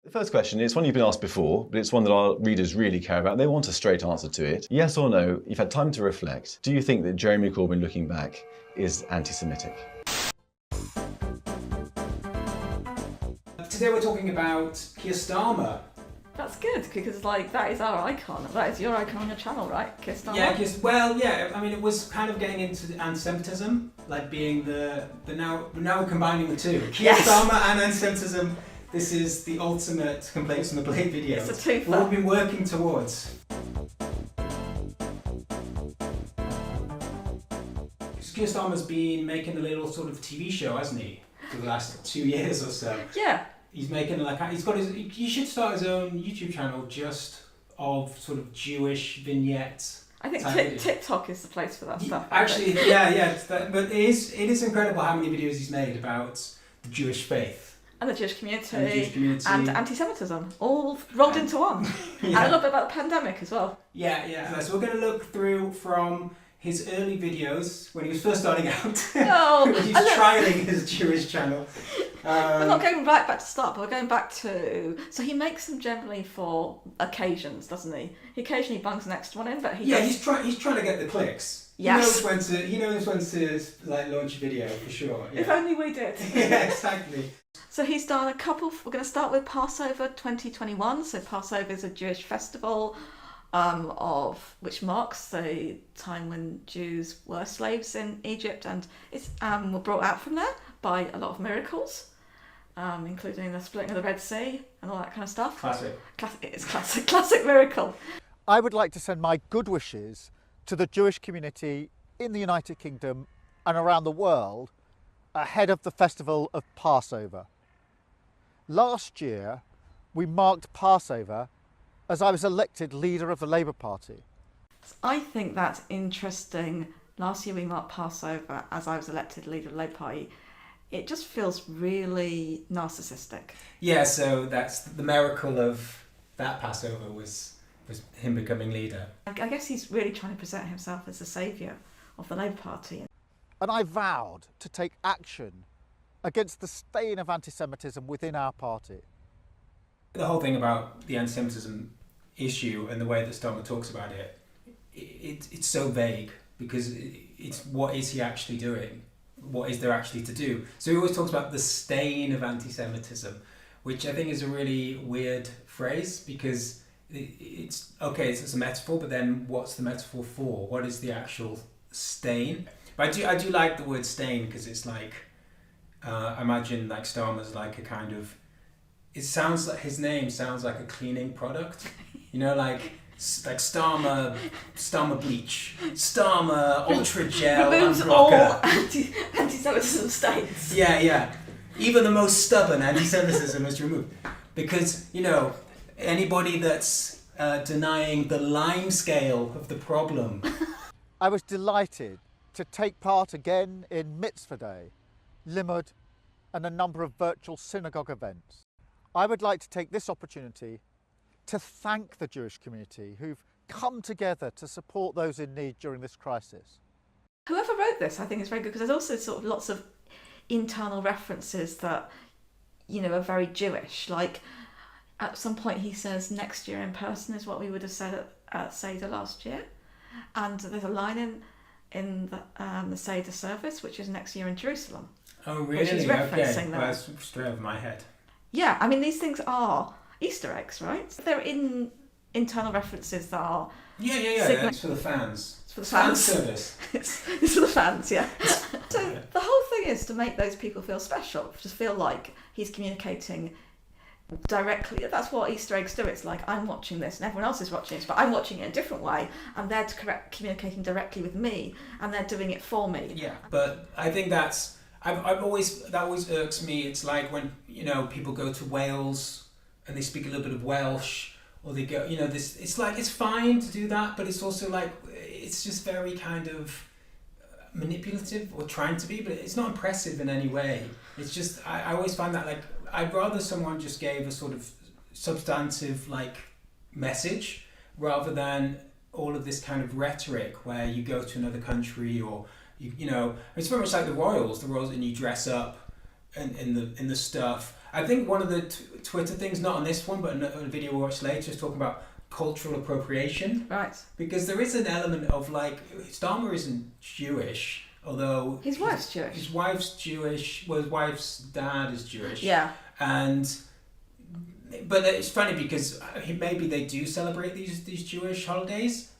The first question is one you've been asked before, but it's one that our readers really care about. They want a straight answer to it. Yes or no, you've had time to reflect. Do you think that Jeremy Corbyn, looking back, is anti-Semitic? Today we're talking about Keir Starmer. That's good, because that is our icon. That is your icon on your channel, right? Keir Starmer? Yeah, I mean, it was kind of getting into anti-Semitism, like being now we're combining the two. Keir Starmer and anti-Semitism. This is the ultimate Complaints on the Blade video. It's a twofer. What we've been working towards. Keir Starmer's been making a little sort of TV show, hasn't he? For the last 2 years or so. Yeah. He's making he should start his own YouTube channel just of sort of Jewish vignettes. I think TikTok is the place for that stuff. Actually, but it is incredible how many videos he's made about the Jewish faith. And the Jewish community. And anti-Semitism, all rolled into one. And a little bit about the pandemic as well. Yeah. So we're going to look through from his early videos when he was first starting out. When he was trialling his Jewish channel. We're not going back to start, but we're going back to... So he makes them generally for occasions, doesn't he? He occasionally bungs an extra one in, but he's trying to get the clicks. Yes. He knows when to launch a video for sure. Yeah. If only we did. Yeah, exactly. So he's done a couple. We're going to start with Passover 2021. So Passover is a Jewish festival which marks the time when Jews were slaves in Egypt, and it's were brought out from there by a lot of miracles, including the splitting of the Red Sea and all that kind of stuff. It's classic miracle. I would like to send my good wishes to the Jewish community in the United Kingdom and around the world ahead of the festival of Passover. Last year, we marked Passover as I was elected leader of the Labour Party. I think that's interesting. Last year we marked Passover as I was elected leader of the Labour Party. It just feels really narcissistic. Yeah, so that's the miracle of that Passover was him becoming leader. I guess he's really trying to present himself as the saviour of the Labour Party. And I vowed to take action against the stain of anti-Semitism within our party. The whole thing about the anti-Semitism issue and the way that Starmer talks about it's so vague, because it's what is he actually doing? What is there actually to do? So he always talks about the stain of anti-Semitism, which I think is a really weird phrase, because it's a metaphor, but then what's the metaphor for? What is the actual stain? But I do like the word stain, because it's like, I imagine like Starmer's like a kind of, it sounds like his name sounds like a cleaning product, like Starmer bleach, Starmer ultra gel removes all anti-Semitism stains. Yeah. Even the most stubborn anti-Semitism is removed, because anybody that's denying the lime scale of the problem. I was delighted to take part again in Mitzvah Day, Limud, and a number of virtual synagogue events. I would like to take this opportunity to thank the Jewish community who've come together to support those in need during this crisis. Whoever wrote this, I think, is very good, because there's also sort of lots of internal references that, are very Jewish. Like, at some point he says, next year in person is what we would have said at Seder last year. And there's a line in the Seder service, which is next year in Jerusalem. Oh, really? Which is referencing that. Well, that's straight over my head. Yeah, I mean, these things are Easter eggs, right? They're in internal references that are... Yeah, it's for the fans. It's for the fans. Fan service. It's for the fans, yeah. So the whole thing is to make those people feel special, to feel like he's communicating directly. That's what Easter eggs do. It's like, I'm watching this and everyone else is watching this, but I'm watching it in a different way, and they're communicating directly with me, and they're doing it for me. Yeah, but I think that always irks me. It's like when people go to Wales and they speak a little bit of Welsh, or they go it's like, it's fine to do that, but it's also like, it's just very kind of manipulative, or trying to be, but it's not impressive in any way. It's just, I always find that, like, I'd rather someone just gave a sort of substantive message, rather than all of this kind of rhetoric where you go to another country, or it's very much like the royals, and you dress up in the stuff. I think one of the Twitter things, not on this one, but a video we watched later, is talking about cultural appropriation. Right. Because there is an element of like, Starmer isn't Jewish, although His wife's Jewish. His wife's Jewish. Well, his wife's dad is Jewish. Yeah. But it's funny because maybe they do celebrate these Jewish holidays.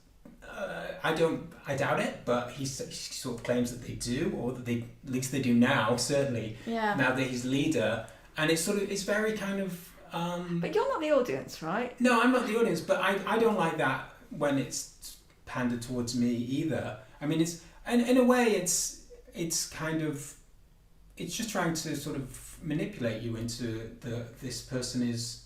I doubt it, but he sort of claims that they do, or that they, at least they do now, certainly. Yeah. Now that he's leader, and it's very kind of. But you're not the audience, right? No, I'm not the audience, but I don't like that when it's pandered towards me either. I mean, it's, and in a way, it's kind of, it's just trying to sort of manipulate you into this person is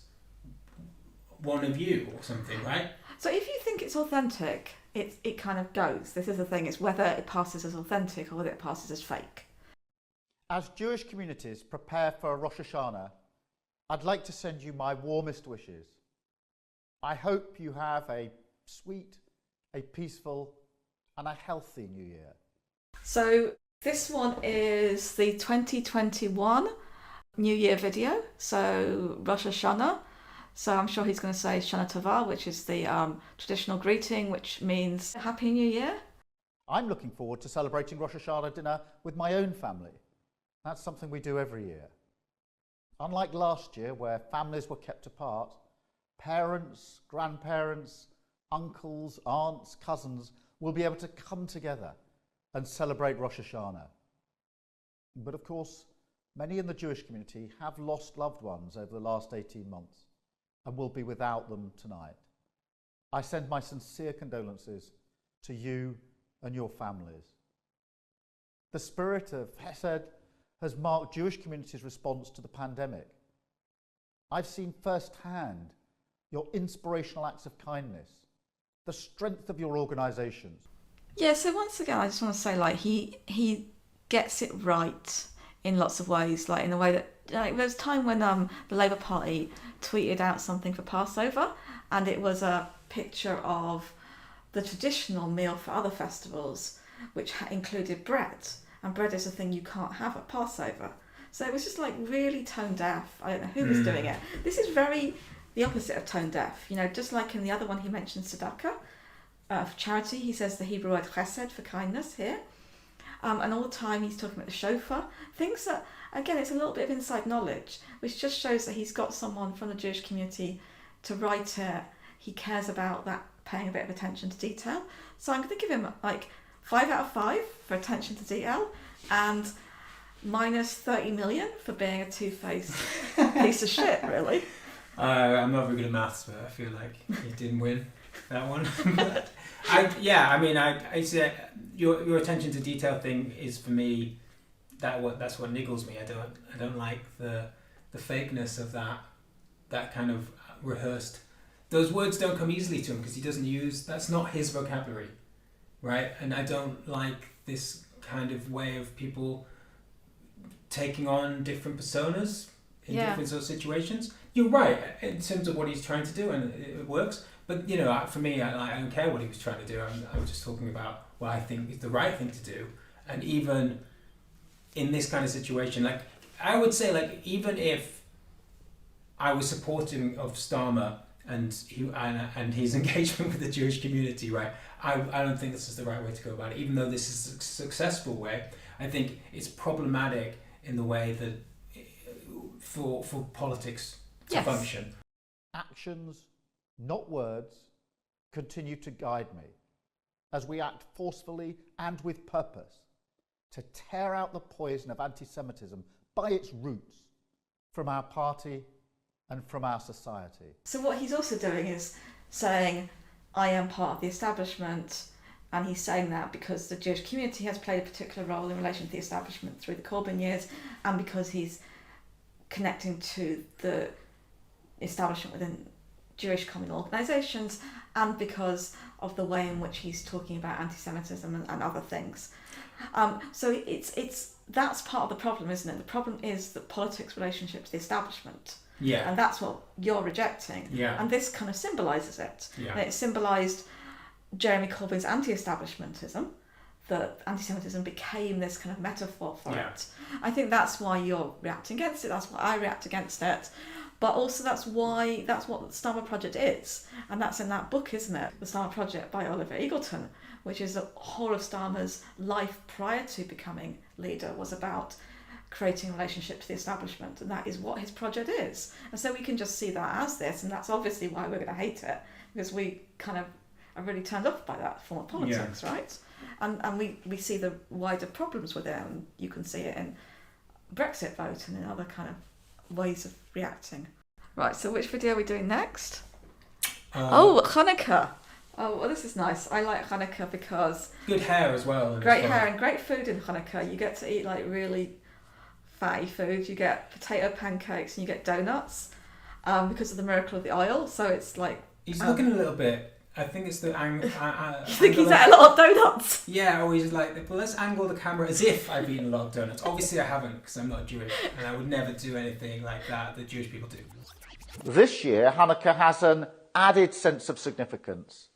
one of you or something, right? So if you think it's authentic, it kind of goes. This is the thing, it's whether it passes as authentic or whether it passes as fake. As Jewish communities prepare for Rosh Hashanah, I'd like to send you my warmest wishes. I hope you have a sweet, a peaceful and a healthy New Year. So this one is the 2021 New Year video, so Rosh Hashanah. So I'm sure he's going to say Shana Tova, which is the traditional greeting, which means Happy New Year. I'm looking forward to celebrating Rosh Hashanah dinner with my own family. That's something we do every year. Unlike last year, where families were kept apart, parents, grandparents, uncles, aunts, cousins will be able to come together and celebrate Rosh Hashanah. But of course, many in the Jewish community have lost loved ones over the last 18 months and will be without them tonight. I send my sincere condolences to you and your families. The spirit of Hesed has marked Jewish communities' response to the pandemic. I've seen firsthand your inspirational acts of kindness, the strength of your organisations. Yeah, so once again, I just want to say, like, he gets it right in lots of ways, like in a way that, like, there was a time when the Labour Party tweeted out something for Passover, and it was a picture of the traditional meal for other festivals, which included bread, and bread is a thing you can't have at Passover. So it was just like really tone deaf. I don't know who was doing it. This is very the opposite of tone deaf. You know, just like in the other one he mentioned tzedakah, for charity, he says the Hebrew word chesed for kindness here. And all the time he's talking about the shofar. Things that, again, it's a little bit of inside knowledge, which just shows that he's got someone from the Jewish community to write it. He cares about that, paying a bit of attention to detail. So I'm going to give him like 5 out of 5 for attention to detail, and minus 30 million for being a two-faced piece of shit, really. I'm not very good at maths, but I feel like he didn't win that one. I say your attention to detail thing is, for me, that's what niggles me. I don't like the fakeness of that kind of rehearsed. Those words don't come easily to him because he doesn't use. That's not his vocabulary, right? And I don't like this kind of way of people taking on different personas in different sort of situations. You're right in terms of what he's trying to do, and it works. But you know, for me, I don't care what he was trying to do. I was just talking about what I think is the right thing to do. And even in this kind of situation, like I would say, like even if I was supporting of Starmer and his engagement with the Jewish community, right? I don't think this is the right way to go about it. Even though this is a successful way, I think it's problematic in the way that for politics to function. Actions, not words, continue to guide me as we act forcefully and with purpose to tear out the poison of anti-Semitism by its roots from our party and from our society. So what he's also doing is saying, I am part of the establishment, and he's saying that because the Jewish community has played a particular role in relation to the establishment through the Corbyn years, and because he's connecting to the establishment within Jewish communal organisations, and because of the way in which he's talking about anti-Semitism and other things. So it's that's part of the problem, isn't it? The problem is the politics relationship to the establishment. Yeah. And that's what you're rejecting. Yeah. And this kind of symbolises it. Yeah. And it symbolised Jeremy Corbyn's anti-establishmentism that anti-Semitism became this kind of metaphor for Yeah. it. I think that's why you're reacting against it. That's why I react against it. But also that's what the Starmer Project is. And that's in that book, isn't it? The Starmer Project by Oliver Eagleton, which is the whole of Starmer's life prior to becoming leader was about creating a relationship to the establishment. And that is what his project is. And so we can just see that as this. And that's obviously why we're going to hate it. Because we kind of are really turned off by that form of politics, right? And we see the wider problems with it. And you can see it in Brexit vote and in other kind of ways of reacting. Right, so which video are we doing next? Chanukah. Oh, well, this is nice. I like Chanukah because Good hair as well. great hair and great food in Chanukah. You get to eat like really fatty food. You get potato pancakes and you get donuts because of the miracle of the oil. So it's like He's looking a little bit. I think it's the you think he's had a lot of donuts? Yeah, or he's like, well, let's angle the camera as if I've eaten a lot of donuts. Obviously, I haven't because I'm not Jewish, and I would never do anything like that Jewish people do. This year, Hanukkah has an added sense of significance,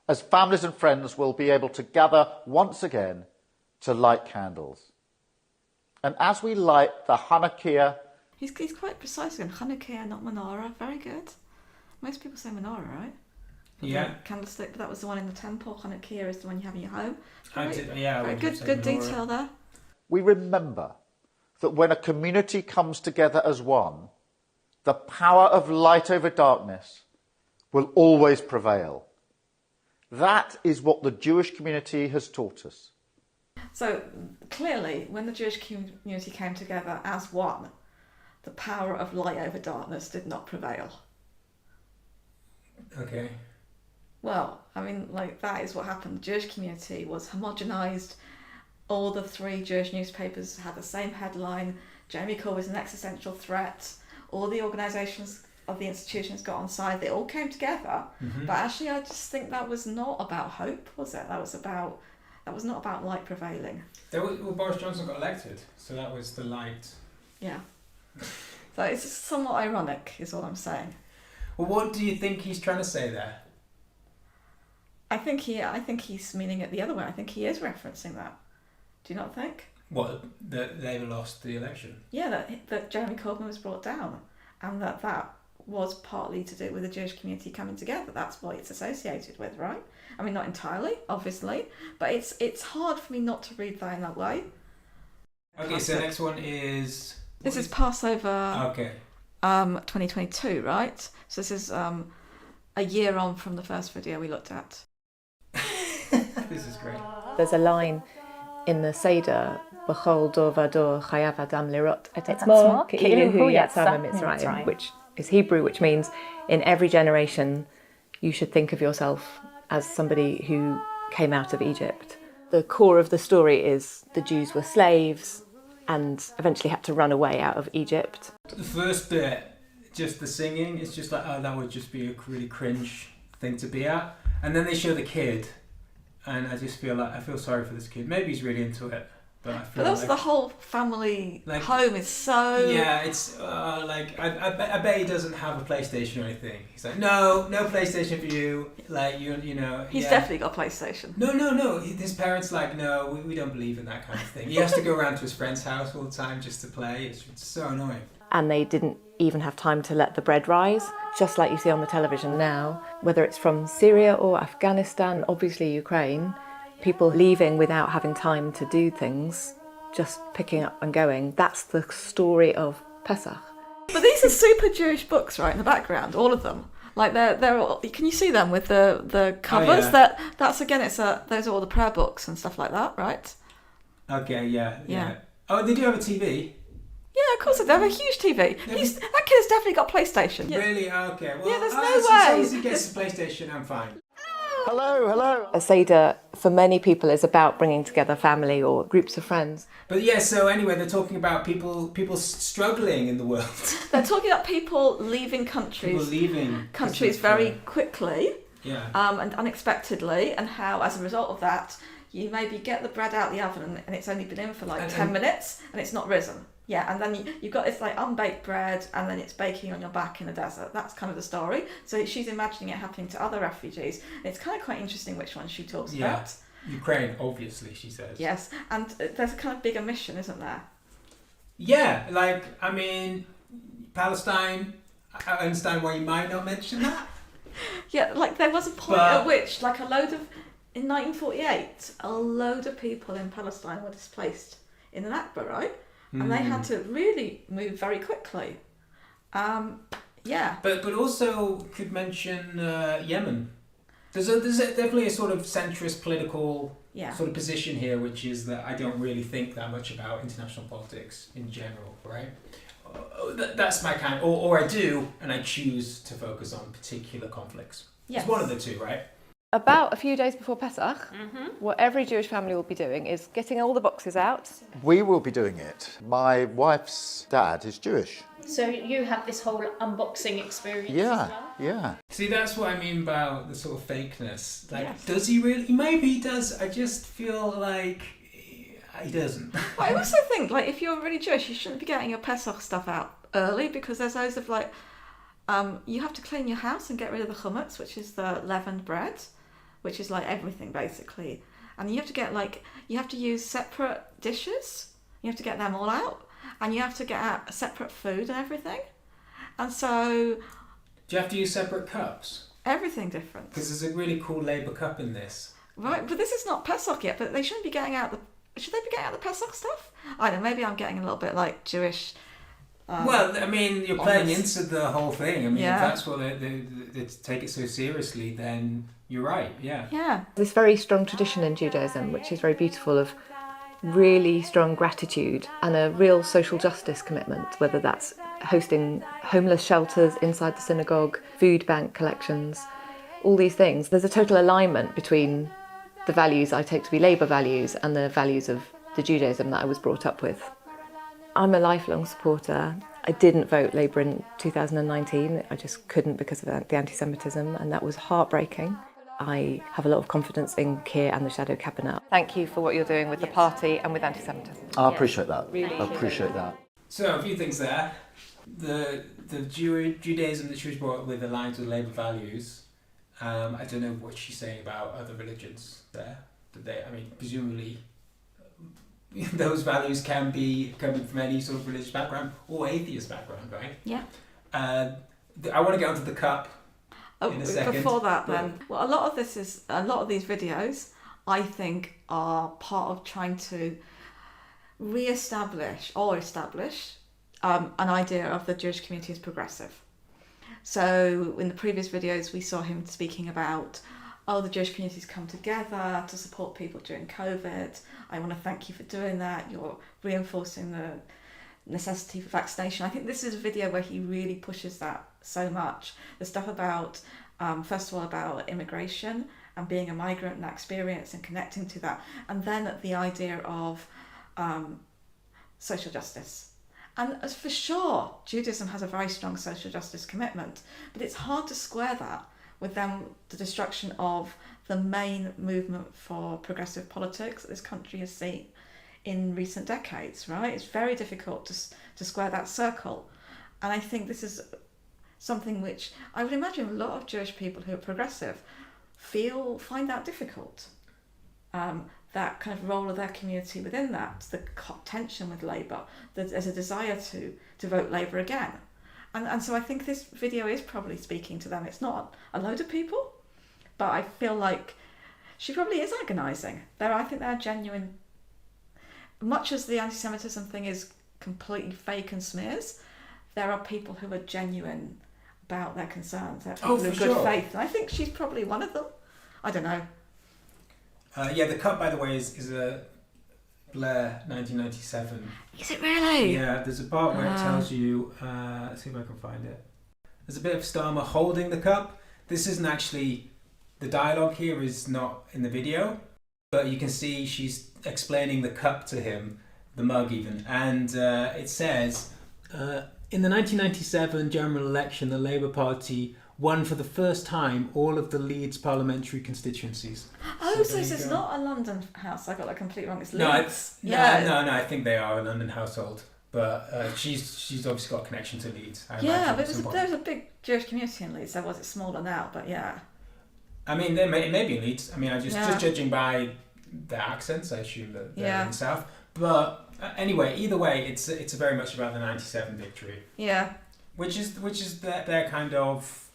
as families and friends will be able to gather once again to light candles. And as we light the Hanukkah... He's quite precise again. Hanukkah, not menorah. Very good. Most people say menorah, right? Yeah. Candlestick, but that was the one in the temple. Hanukkah is the one you have in your home. Very good detail there. We remember that when a community comes together as one, the power of light over darkness will always prevail. That is what the Jewish community has taught us. So clearly, when the Jewish community came together as one, the power of light over darkness did not prevail. Okay. Well, I mean, like, that is what happened. The Jewish community was homogenised. All the 3 Jewish newspapers had the same headline. Jeremy Corbyn was an existential threat. All the organisations of the institutions got on side. They all came together. Mm-hmm. But actually, I just think that was not about hope, was it? That was not about light prevailing. Boris Johnson got elected, so that was the light. Yeah. So it's somewhat ironic, is all I'm saying. Well, what do you think he's trying to say there? I think he's meaning it the other way. I think he is referencing that. Do you not think? What, that they lost the election? Yeah, that Jeremy Corbyn was brought down, and that was partly to do with the Jewish community coming together. That's what it's associated with, right? I mean, not entirely, obviously, but it's hard for me not to read that in that way. Okay, so next one is... This is Passover. Okay. 2022, right? So this is a year on from the first video we looked at. This is great. There's a line in the Seder, B'chol dor vador chayav adam lirot et It's atzmo more ki'ilu hu ki'ilu hu yatsa yatsa mitzrayim, mitzrayim. which is Hebrew, which means in every generation you should think of yourself as somebody who came out of Egypt. The core of the story is the Jews were slaves and eventually had to run away out of Egypt. The first bit, just the singing, it's just like, oh, that would just be a really cringe thing to be at. And then they show the kid, and I just feel sorry for this kid. Maybe he's really into it, but I feel But also the whole family like, home is so... Yeah, it's I bet he doesn't have a PlayStation or anything. He's like, no PlayStation for you. Like, you know. He's yeah. definitely got a PlayStation. No. His parents like, no, we don't believe in that kind of thing. He has to go around to his friend's house all the time just to play. It's so annoying. And they didn't even have time to let the bread rise, just like you see on the television now. Whether it's from Syria or Afghanistan, obviously Ukraine, people leaving without having time to do things, just picking up and going. That's the story of Pesach. But these are super Jewish books, right, in the background, all of them. Like they're all, can you see them with the covers? Oh, yeah. That's again, those are all the prayer books and stuff like that, right? Okay, yeah. Yeah. Oh, they do have a TV? Yeah, of course they have a huge TV. That kid has definitely got PlayStation. Yeah. Really? Okay. Well, Yeah, there's no as long way. as he gets a PlayStation, I'm fine. Hello. A Seder, for many people, is about bringing together family or groups of friends. But yeah, so anyway, they're talking about people struggling in the world. They're talking about people leaving countries. People leaving countries very quickly. Yeah. And unexpectedly, and how as a result of that, you maybe get the bread out the oven and it's only been in for like 10 minutes and it's not risen. Yeah, and then you've got this like unbaked bread and then it's baking on your back in the desert. That's kind of the story. So she's imagining it happening to other refugees. And it's kind of quite interesting which one she talks about. Ukraine, obviously, she says. Yes, and there's a kind of bigger mission, isn't there? Yeah, like, I mean, Palestine, I understand why you might not mention that. Yeah, like there was a point at which, like in 1948, a load of people in Palestine were displaced in the Nakba, right? And they had to really move very quickly. Yeah. But also could mention Yemen. There's definitely a sort of centrist political sort of position here, which is that I don't really think that much about international politics in general, right? That's my kind, or I do, and I choose to focus on particular conflicts. Yes. It's one of the two, right? About a few days before Pesach, what every Jewish family will be doing is getting all the boxes out. We will be doing it. My wife's dad is Jewish. So you have this whole unboxing experience Yeah, as well? yeah. See, that's what I mean about the sort of fakeness. Like, Yes. does he really? Maybe he does. I just feel like he doesn't. But I also think, like, if you're really Jewish, you shouldn't be getting your Pesach stuff out early, because there's loads of, like, you have to clean your house and get rid of the chametz, which is the leavened bread, which is like everything basically. And you have to get, like, you have to use separate dishes. You have to get them all out. And you have to get out separate food and everything. And so... Do you have to use separate cups? Everything different. Because there's a really cool Labour cup in this. Right, but this is not Pesach yet, but they shouldn't be getting out the... Should they be getting out the Pesach stuff? I don't know, maybe I'm getting a little bit, like, Jewish... Well, I mean, you're playing honest. into the whole thing. I mean, Yeah. if that's what they take it so seriously, then you're right, yeah. Yeah. This very strong tradition in Judaism, which is very beautiful, of really strong gratitude and a real social justice commitment, whether that's hosting homeless shelters inside the synagogue, food bank collections, all these things. There's a total alignment between the values I take to be Labour values and the values of the Judaism that I was brought up with. I'm a lifelong supporter. I didn't vote Labour in 2019. I just couldn't because of the anti-Semitism, and that was heartbreaking. I have a lot of confidence in Keir and the Shadow Cabinet. Thank you for what you're doing with the party and with anti-Semitism. I appreciate that. Really I appreciate that. So, a few things there. The Judaism that she was brought up with aligns with Labour values. I don't know what she's saying about other religions there. I mean, presumably those values can be coming from any sort of religious background or atheist background, right? Yeah. I want to get onto the cup in a second. Before that, then, well, a lot of these videos, I think, are part of trying to establish an idea of the Jewish community as progressive. So in the previous videos, we saw him speaking about, the Jewish community's come together to support people during COVID. I want to thank you for doing that. You're reinforcing the necessity for vaccination. I think this is a video where he really pushes that so much. The stuff about, first of all, about immigration and being a migrant and that experience and connecting to that. And then the idea of social justice. And as for sure, Judaism has a very strong social justice commitment, but it's hard to square that with the destruction of the main movement for progressive politics that this country has seen in recent decades, right? It's very difficult to square that circle. And I think this is something which I would imagine a lot of Jewish people who are progressive find that difficult. That kind of role of their community within that, the tension with Labour, there's a desire to vote Labour again. And so I think this video is probably speaking to them. It's not a load of people, but I feel like she probably is agonising. I think they're genuine. Much as the anti-Semitism thing is completely fake and smears, there are people who are genuine about their concerns. They're people of good faith. And I think she's probably one of them. I don't know. The cup, by the way, is a Blair 1997. Is it really? Yeah, there's a part where it tells you, let's see if I can find it. There's a bit of Starmer holding the cup. This isn't actually, the dialogue here is not in the video, but you can see she's explaining the cup to him, the mug even, and it says, in the 1997 general election, the Labour Party won for the first time all of the Leeds parliamentary constituencies. Oh, so it's not a London house. I got that completely wrong. It's Leeds. No, I think they are a London household, but she's obviously got a connection to Leeds. Yeah, but there's a big Jewish community in Leeds. It's smaller now, but yeah. I mean, it may be in Leeds. I mean, just judging by their accents. I assume that they're Yeah. in the south. But anyway, either way, it's very much about the 97 victory. Yeah. Which is their kind of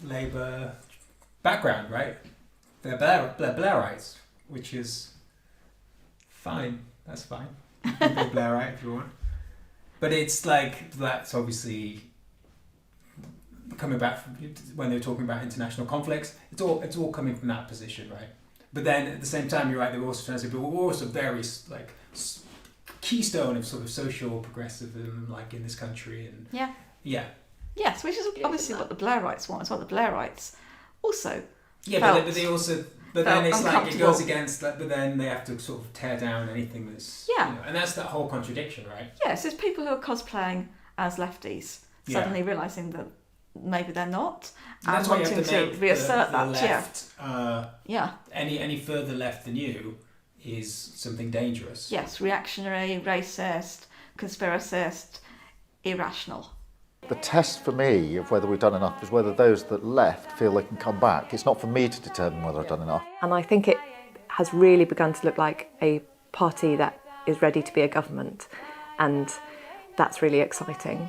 Labour background, right? They're Blairites, which is fine. That's fine. You can be Blairite if you want. But it's like, that's obviously coming back from when they're talking about international conflicts. It's all coming from that position, right? But then at the same time, you're right. They were also trying to say, but we're also very like keystone of sort of social progressivism, like in this country, and Yeah. yeah. Yes, which is obviously what the Blairites want as well. The Blairites also Yeah, felt, but they also, but then felt it's like it uncomfortable. goes against, like, but then they have to sort of tear down anything that's, Yeah. you know, and that's that whole contradiction, right? Yes, it's people who are cosplaying as lefties Yeah. suddenly realising that maybe they're not, And that's and why you wanting have to to make reassert the that. left, Yeah. any further left than you is something dangerous. Yes, reactionary, racist, conspiracist, irrational. The test for me of whether we've done enough is whether those that left feel they can come back. It's not for me to determine whether I've done enough. And I think it has really begun to look like a party that is ready to be a government, and that's really exciting.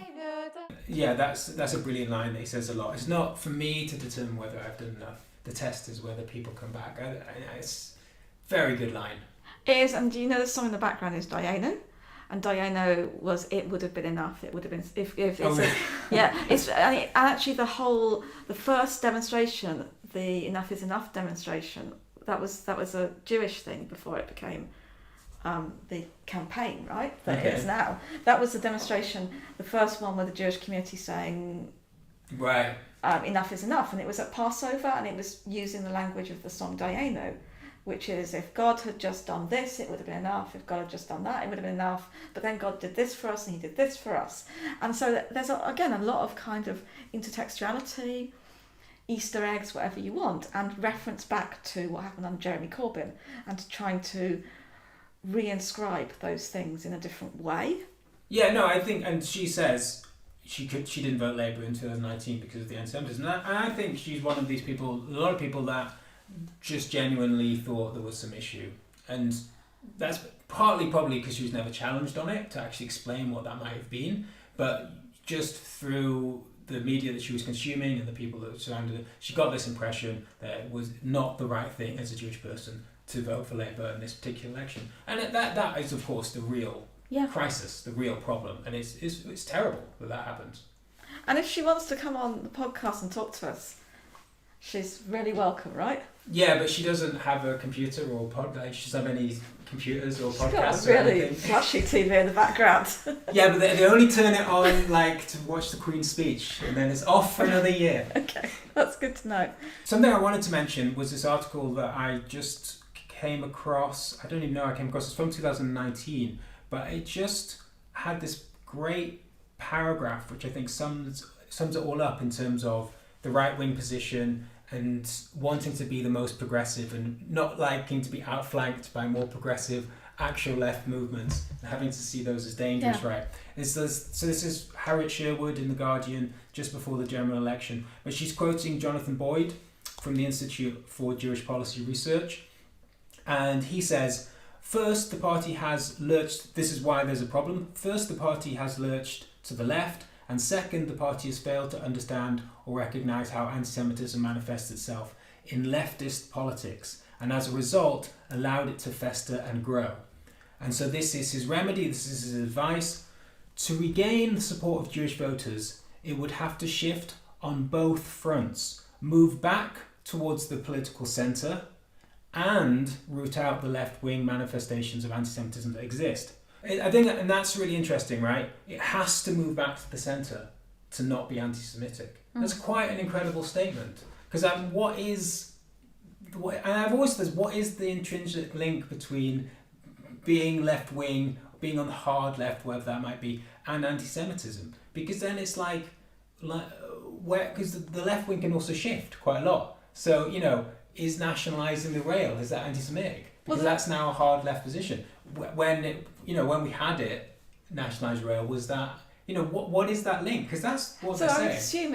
Yeah, that's a brilliant line that he says a lot. It's not for me to determine whether I've done enough. The test is whether people come back. It's a very good line. It is, and you know the song in the background is Diana, and Diana was "It Would Have Been Enough." It would have been if it's really? yeah. It's and actually the first demonstration, the Enough Is Enough demonstration, that was a Jewish thing before it became the campaign, right? That it is now. That was the demonstration, the first one with the Jewish community saying, Right. enough is enough, and it was at Passover, and it was using the language of the song Diana, which is, if God had just done this, it would have been enough. If God had just done that, it would have been enough. But then God did this for us, and he did this for us. And so there's, again, a lot of kind of intertextuality, Easter eggs, whatever you want, and reference back to what happened under Jeremy Corbyn, and to trying to reinscribe those things in a different way. Yeah, no, I think, and she says she didn't vote Labour in 2019 because of the anti-Semitism, and I think she's one of these people, a lot of people that just genuinely thought there was some issue, and that's partly probably because she was never challenged on it to actually explain what that might have been, but just through the media that she was consuming and the people that surrounded her, she got this impression that it was not the right thing as a Jewish person to vote for Labour in this particular election, and that is of course the real crisis, the real problem, and it's terrible that happens. And if she wants to come on the podcast and talk to us, she's really welcome, right? Yeah, but she doesn't have a computer or she doesn't have any computers or She's podcasts got a or really anything. flashy TV in the background. Yeah, but they only turn it on like to watch the Queen's speech, and then it's off for another year. Okay, that's good to know. Something I wanted to mention was this article that I just came across. I don't even know how I came across. It's from 2019, but it just had this great paragraph which I think sums it all up in terms of the right-wing position and wanting to be the most progressive and not liking to be outflanked by more progressive actual left movements and having to see those as dangerous, right? And so this is Harriet Sherwood in The Guardian just before the general election, but she's quoting Jonathan Boyd from the Institute for Jewish Policy Research, and he says, first, the party has lurched, this is why there's a problem, first the party has lurched to the left, and second, the party has failed to understand or recognise how anti-Semitism manifests itself in leftist politics, and as a result, allowed it to fester and grow. And so this is his remedy, this is his advice. To regain the support of Jewish voters, it would have to shift on both fronts, move back towards the political centre, and root out the left-wing manifestations of anti-Semitism that exist. I think, and that's really interesting, right? It has to move back to the centre to not be anti-Semitic. That's quite an incredible statement. Because what is the intrinsic link between being left-wing, being on the hard left, whatever that might be, and anti-Semitism? Because then it's because the left-wing can also shift quite a lot. So, is nationalising the rail, is that anti-Semitic? Because that's now a hard left position. When we had it, nationalised rail, was that, what is that link? Because that's what they're saying. So I would assume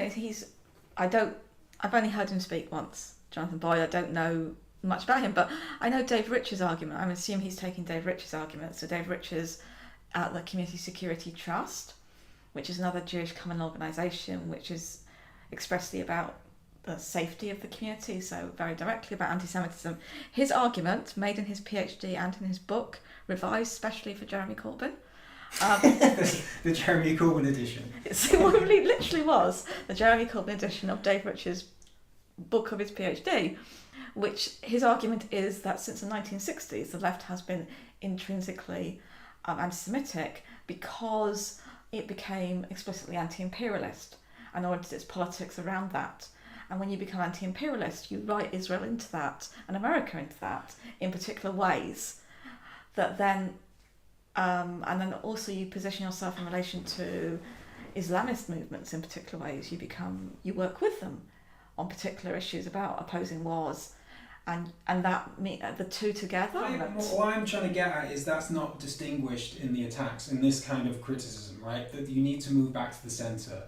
I've only heard him speak once, Jonathan Boyd. I don't know much about him, but I know Dave Rich's argument. I'm assuming he's taking Dave Rich's argument. So Dave Rich is at the Community Security Trust, which is another Jewish common organisation which is expressly about the safety of the community, so very directly about anti-Semitism. His argument, made in his PhD and in his book, revised specially for Jeremy Corbyn. The Jeremy Corbyn edition. It literally was the Jeremy Corbyn edition of Dave Rich's book of his PhD, which his argument is that since the 1960s, the left has been intrinsically anti-Semitic because it became explicitly anti-imperialist and oriented its politics around that. And when you become anti-imperialist, you write Israel into that and America into that in particular ways that then, and then also you position yourself in relation to Islamist movements in particular ways. You work with them on particular issues about opposing wars, and that the two together. What I'm trying to get at is that's not distinguished in the attacks in this kind of criticism, right? That you need to move back to the centre.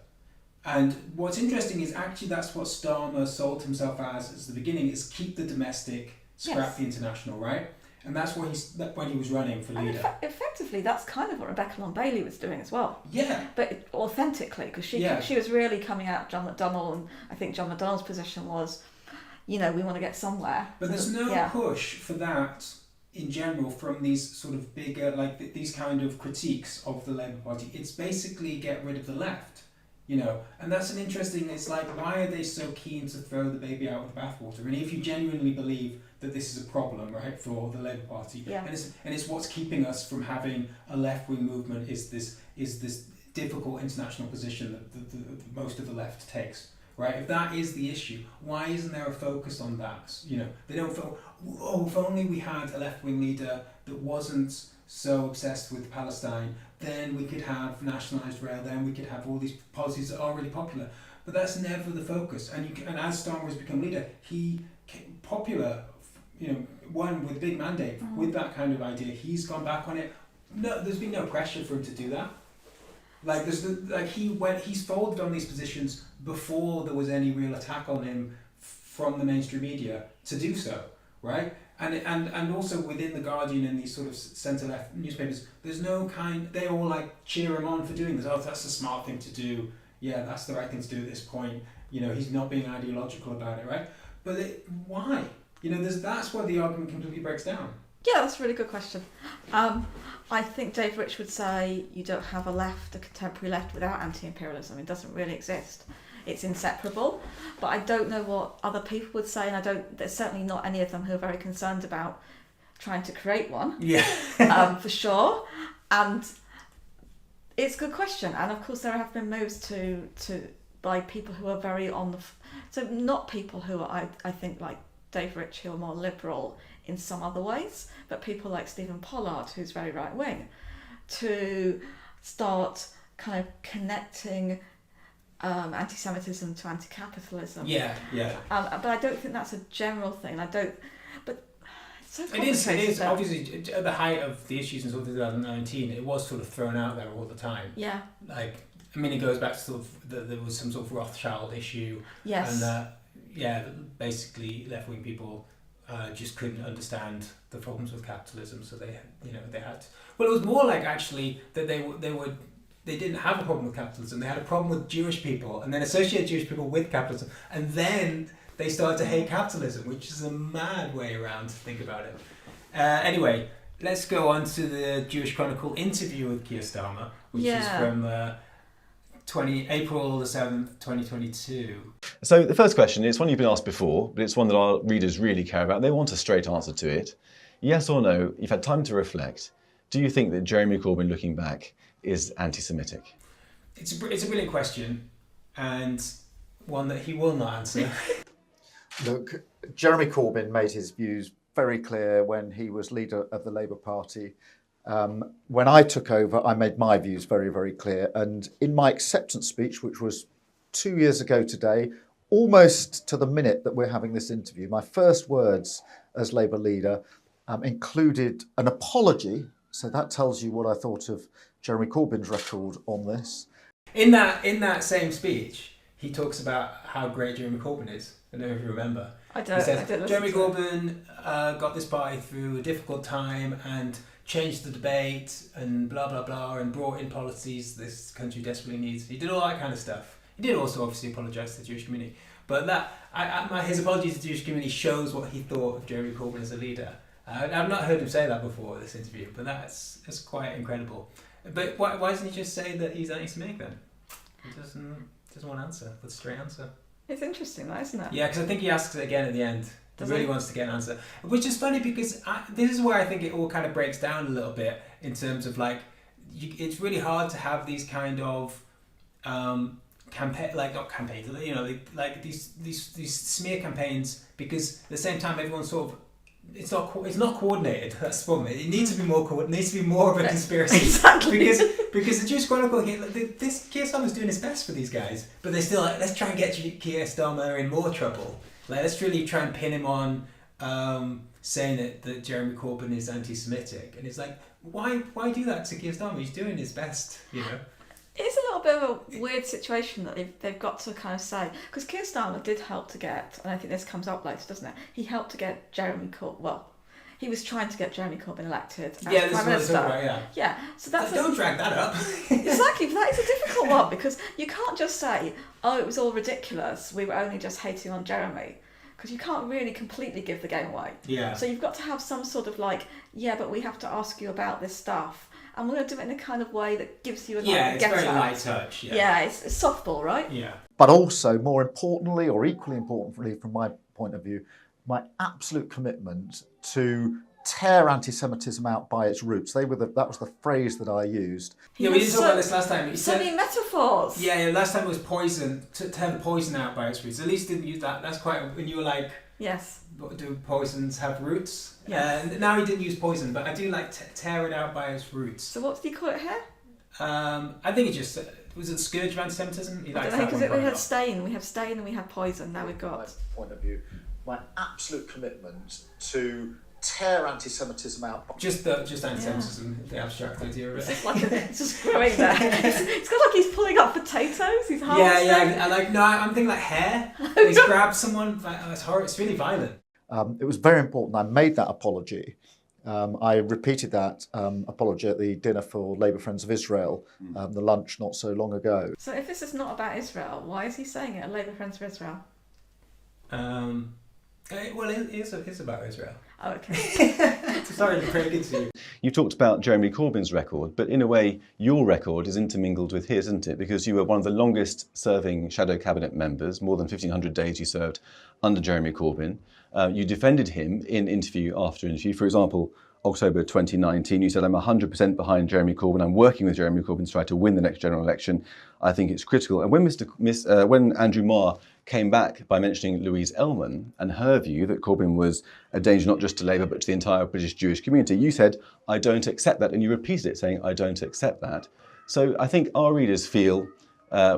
And what's interesting is actually that's what Starmer sold himself as the beginning, is keep the domestic, scrap the international, right? And that's what when he was running for leader. And effectively, that's kind of what Rebecca Long Bailey was doing as well. Yeah. But authentically, because she was really coming out John McDonnell, and I think John McDonnell's position was, we want to get somewhere. But there's no push for that in general from these sort of bigger, these kind of critiques of the Labour Party. It's basically get rid of the left. And that's an interesting, it's like, why are they so keen to throw the baby out with the bathwater? And if you genuinely believe that this is a problem, right, for the Labour Party, and it's what's keeping us from having a left-wing movement is this difficult international position that most of the left takes, right? If that is the issue, why isn't there a focus on that? They don't feel, if only we had a left-wing leader that wasn't so obsessed with Palestine, then we could have nationalised rail, then we could have all these policies that are really popular. But that's never the focus. And as Starmer has become leader, he came popular, one with big mandate, with that kind of idea. He's gone back on it. No, there's been no pressure for him to do that. He's folded on these positions before there was any real attack on him from the mainstream media to do so, right? And also within the Guardian and these sort of centre-left newspapers, there's no they all cheer him on for doing this. Oh, that's a smart thing to do. Yeah, that's the right thing to do at this point. He's not being ideological about it, right? But why? That's where the argument completely breaks down. Yeah, that's a really good question. I think Dave Rich would say you don't have a contemporary left without anti-imperialism. It doesn't really exist. It's inseparable. But I don't know what other people would say, and there's certainly not any of them who are very concerned about trying to create one. Yeah. For sure. And it's a good question. And of course there have been moves by people who are very so not people who are, I think, like Dave Rich, who are more liberal in some other ways, but people like Stephen Pollard, who's very right-wing, to start kind of connecting anti-Semitism to anti-capitalism. Yeah. But I don't think that's a general thing. But it's so complicated. It is obviously at the height of the issues in sort of 2019. It was sort of thrown out there all the time. Yeah. It goes back to sort of there was some sort of Rothschild issue. Yes. And basically left-wing people just couldn't understand the problems with capitalism, so they had to. Well, it was more like actually that they didn't have a problem with capitalism. They had a problem with Jewish people, and then associated Jewish people with capitalism, and then they started to hate capitalism, which is a mad way around to think about it. Anyway, let's go on to the Jewish Chronicle interview with Keir Starmer, which is from April the 7th, 2022. So the first question, it's one you've been asked before, but it's one that our readers really care about. They want a straight answer to it. Yes or no, you've had time to reflect. Do you think that Jeremy Corbyn, looking back, is anti-Semitic? It's a brilliant question, and one that he will not answer. Look, Jeremy Corbyn made his views very clear when he was leader of the Labour Party. When I took over, I made my views very, very clear. And in my acceptance speech, which was 2 years ago today, almost to the minute that we're having this interview, my first words as Labour leader included an apology. So that tells you what I thought of Jeremy Corbyn's record on this. In that same speech, he talks about how great Jeremy Corbyn is. I don't know if you remember. I don't. He says, I don't Jeremy listen to it. Corbyn got this party through a difficult time and changed the debate and blah blah blah and brought in policies this country desperately needs. He did all that kind of stuff. He did also obviously apologise to the Jewish community, but his apology to the Jewish community shows what he thought of Jeremy Corbyn as a leader. I've not heard him say that before this interview, but that's quite incredible. But why doesn't he just say that he's anti-Semitic then? He doesn't want to answer. That's a straight answer. It's interesting, though, isn't it? Yeah, because I think he asks it again at the end. Does He really he? wants to get an answer, which is funny because this is where I think it all kind of breaks down a little bit in terms of like, it's really hard to have these kind of not campaigns, you know, like these smear campaigns, because at the same time everyone's sort of, it's not coordinated. That's the problem. It needs to be more coordinated. It needs to be more of a conspiracy. Exactly. Because the Jewish Chronicle here, this Keir Starmer's doing his best for these guys, but they're still like, let's try and get Keir Starmer in more trouble. Like, let's really try and pin him on saying that Jeremy Corbyn is anti-Semitic, and it's like, why do that to Keir Starmer? He's doing his best, you know. It's a little bit of a weird situation that they've got to kind of say, because Keir Starmer did help to get, and I think this comes up later, doesn't it? He helped to get Jeremy Corbyn. Well, he was trying to get Jeremy Corbyn elected as Yeah, this Prime is what Minister. I'm talking about, Yeah, so that's don't drag that up. exactly. But that is a difficult one, because you can't just say, "Oh, it was all ridiculous. We were only just hating on Jeremy." Because you can't really completely give the game away. Yeah. So you've got to have some sort of like, yeah, but we have to ask you about this stuff, and we're going to do it in a kind of way that gives you a Yeah, it's get very at. light touch. Yeah, it's softball, right? Yeah. But also, more importantly, or equally importantly from my point of view, my absolute commitment to tear anti-Semitism out by its roots. That was the phrase that I used. Yeah, we didn't talk about this last time. He So said, many metaphors. yeah, last time it was poison, to tear the poison out by its roots. At least didn't use that. That's quite, when you were like, Yes. do poisons have roots? Yes. And now he didn't use poison, but I do like tear it out by its roots. So what did he call it here? I think it just, was it Scourge of Antisemitism? He I likes don't know, that because one we quite a had lot. stain. We have stain and we have poison. Now we've got. My point of view, my absolute commitment to tear anti-Semitism out. Just anti-Semitism, the abstract idea of It's it. just like it's just growing there. It's got like he's pulling up potatoes. He's Yeah, harvesting. I like, no, I'm thinking like hair. He's grabbed someone, like, oh, it's horrible, it's really violent. It was very important. I made that apology. I repeated that apology at the dinner for Labour Friends of Israel, the lunch not so long ago. So if this is not about Israel, why is he saying it at Labour Friends for Israel? Well, it is about Israel. Oh, okay. Sorry to break it to you. You talked about Jeremy Corbyn's record, but in a way, your record is intermingled with his, isn't it? Because you were one of the longest serving shadow cabinet members, more than 1,500 days you served under Jeremy Corbyn. You defended him in interview after interview. For example, October 2019, you said, I'm 100% behind Jeremy Corbyn. I'm working with Jeremy Corbyn to try to win the next general election. I think it's critical. And when Andrew Marr came back by mentioning Louise Ellman and her view that Corbyn was a danger not just to Labour but to the entire British Jewish community, you said, I don't accept that. And you repeated it, saying, I don't accept that. So I think our readers feel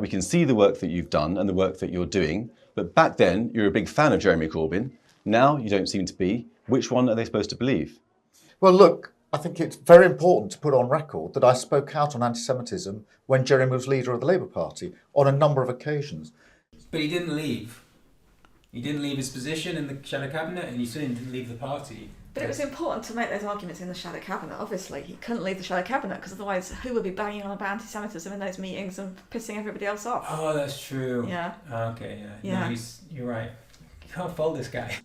we can see the work that you've done and the work that you're doing. But back then, you're a big fan of Jeremy Corbyn. Now you don't seem to be. Which one are they supposed to believe? Well, look, I think it's very important to put on record that I spoke out on anti-Semitism when Jeremy was leader of the Labour Party on a number of occasions. But he didn't leave. He didn't leave his position in the shadow cabinet, and he certainly didn't leave the party. But it was important to make those arguments in the shadow cabinet. Obviously, he couldn't leave the shadow cabinet because otherwise, who would be banging on about anti-Semitism in those meetings and pissing everybody else off? Oh, that's true. Yeah. Okay, yeah. Yeah. No, you're right. You can't fault this guy.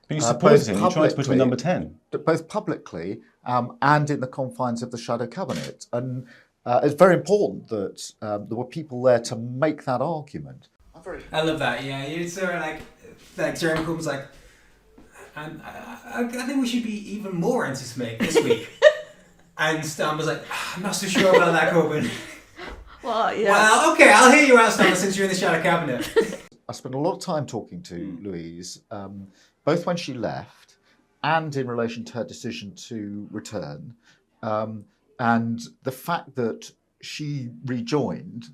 But you supported him. You tried to put him publicly- in number 10. Both publicly and in the confines of the shadow cabinet. And it's very important that there were people there to make that argument. I love that. Yeah, it's sort of like Jeremy Corbyn's like, I think we should be even more anti-Semitic this week. And Stan was like, I'm not so sure about that, Corbyn. Well, yeah. Well, okay, I'll hear you out, Stan, since you're in the shadow cabinet. I spent a lot of time talking to Louise, both when she left and in relation to her decision to return. And the fact that she rejoined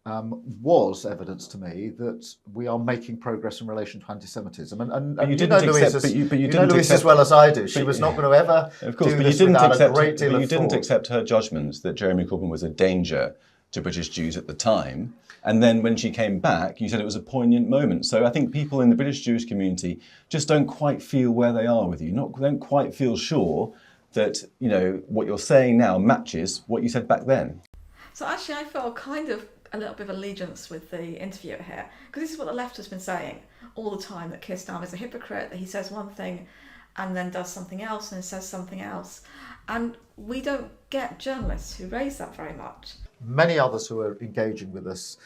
was evidence to me that we are making progress in relation to anti-Semitism. And you you didn't know accept- Louise, but you you know didn't Louise accept- as well as I do. She but- was not going to ever Of course, do but you this didn't without accept. a great deal But you of didn't thought. accept her judgment that Jeremy Corbyn was a danger to British Jews at the time. And then when she came back, you said it was a poignant moment. So I think people in the British Jewish community just don't quite feel where they are with you, don't quite feel sure that, you know, what you're saying now matches what you said back then. So actually I feel kind of a little bit of allegiance with the interviewer here, because this is what the left has been saying all the time, that Keir Starmer is a hypocrite, that he says one thing and then does something else and then says something else. And we don't get journalists who raise that very much. Many others who are engaging with us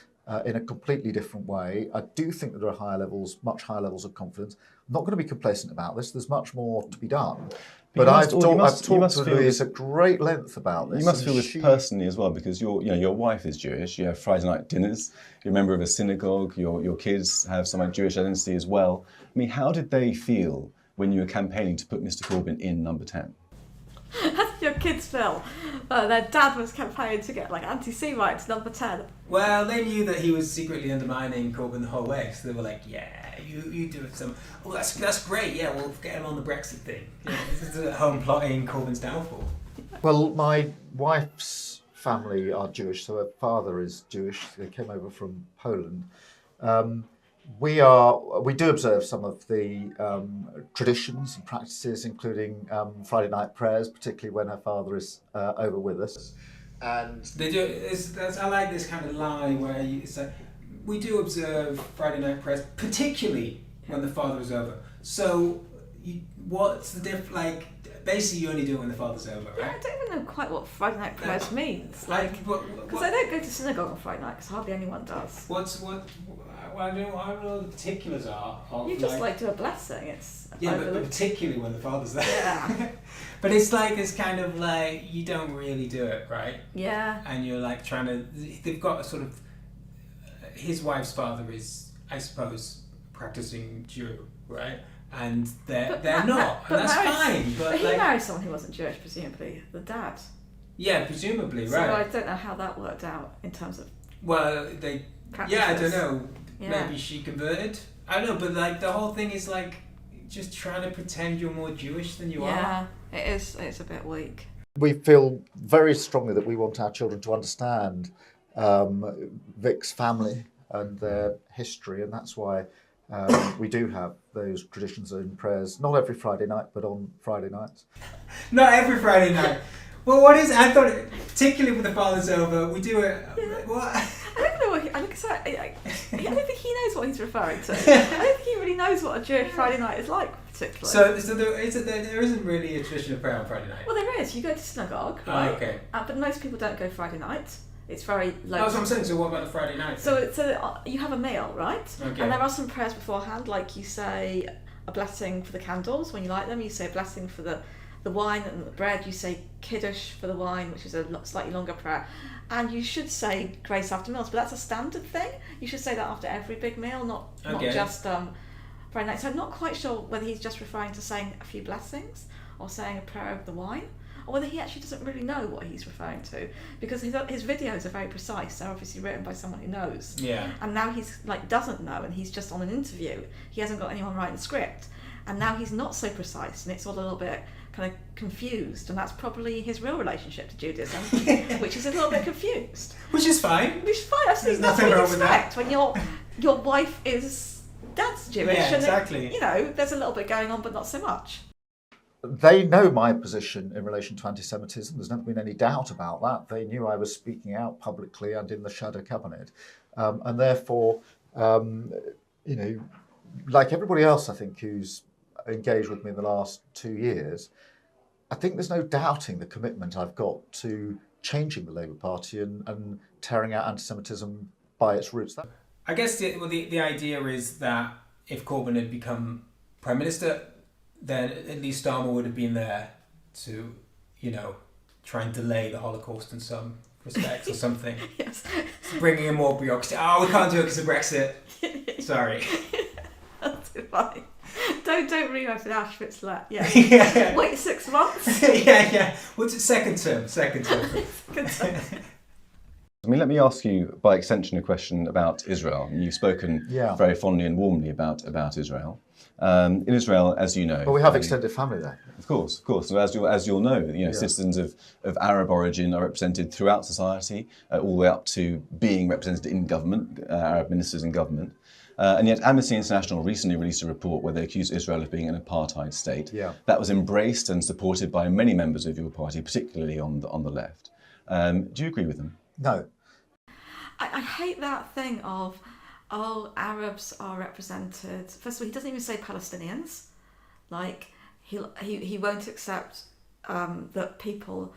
in a completely different way. I do think that there are higher levels, much higher levels of confidence. I'm not going to be complacent about this. There's much more to be done. But I've talked to Louise at great length about this. You must feel this personally as well, because your wife is Jewish. You have Friday night dinners. You're a member of a synagogue. Your kids have some Jewish identity as well. I mean, how did they feel when you were campaigning to put Mr. Corbyn in number 10? How did your kids feel? Their dad was campaigning to get like anti-Semites number 10. Well, they knew that he was secretly undermining Corbyn the whole way, so they were like, yeah, you do it some. Oh, that's great. Yeah, we'll get him on the Brexit thing. Yeah, this is at home plotting Corbyn's downfall. Well, my wife's family are Jewish, so her father is Jewish. They came over from Poland. We do observe some of the traditions and practices, including Friday night prayers, particularly when her father is over with us. And they do. I like this kind of line where it's like, we do observe Friday night prayers, particularly when the father is over. So, what's the difference? Like, basically, you only do it when the father's over, right? Yeah, I don't even know quite what Friday night prayers means. Like, because I don't go to synagogue on Friday night, because hardly anyone does. I don't know what the particulars are. You just like do a blessing. It's but particularly when the father's there. Yeah. But it's kind of like you don't really do it, right? Yeah. And you're like trying to. They've got a sort of. His wife's father is, I suppose, practicing Jew, right? And they're not, and that's fine. But he married someone who wasn't Jewish, presumably the dad. Yeah, presumably, so right. So I don't know how that worked out in terms of. Well, practices. Yeah, I don't know. Yeah. Maybe she converted. I don't know, but like the whole thing is like just trying to pretend you're more Jewish than you are. Yeah, it is. It's a bit weak. We feel very strongly that we want our children to understand Vic's family and their history, and that's why we do have those traditions in prayers, not every Friday night, but on Friday nights. Not every Friday night. Well, what is? I thought, particularly with the father's over, we do it. Yeah. What? I don't know what I don't think he knows what he's referring to. I don't think he really knows what a Jewish Friday night is like, particularly. So there isn't really a tradition of prayer on Friday night. Well, there is. You go to synagogue, right? Oh, okay. But most people don't go Friday night. It's very low. That's what I'm saying. So what about the Friday night? So you have a meal, right? Okay. And there are some prayers beforehand, like you say a blessing for the candles when you light them. You say a blessing for the wine and the bread. You say kiddush for the wine, which is a slightly longer prayer. And you should say grace after meals, but that's a standard thing. You should say that after every big meal, not just Friday night. So I'm not quite sure whether he's just referring to saying a few blessings or saying a prayer over the wine, or whether he actually doesn't really know what he's referring to, because his videos are very precise. They're obviously written by someone who knows. Yeah. And now he's doesn't know, and he's just on an interview. He hasn't got anyone writing the script, and now he's not so precise, and it's all a little bit kind of confused, and that's probably his real relationship to Judaism, which is a little bit confused. Which is fine. Which is fine. Absolutely, that's what you expect when your wife is dad's Jewish. Yeah, and exactly. There's a little bit going on, but not so much. They know my position in relation to anti-Semitism. There's never been any doubt about that. They knew I was speaking out publicly and in the shadow cabinet, and therefore, like everybody else, I think, who's engaged with me in the last 2 years, I think there's no doubting the commitment I've got to changing the Labour Party and tearing out anti-Semitism by its roots. I guess the idea is that if Corbyn had become Prime Minister, then at least Starmer would have been there to, try and delay the Holocaust in some respects or something. Yes. Bringing in more bureaucracy. Oh, we can't do it because of Brexit. Sorry. That's fine. Don't reopen Auschwitz yet. Yeah. Yeah. Wait 6 months. yeah. What's it? Second term. Second term. I mean, let me ask you, by extension, a question about Israel. You've spoken very fondly and warmly about Israel. In Israel, as you know... Well, we have extended family there. Of course. So as you'll know, citizens of Arab origin are represented throughout society, all the way up to being represented in government, Arab ministers in government. And yet Amnesty International recently released a report where they accused Israel of being an apartheid state. Yeah. That was embraced and supported by many members of your party, particularly on the left. Do you agree with them? No. I hate that thing of, Arabs are represented. First of all, he doesn't even say Palestinians. Like, he won't accept that people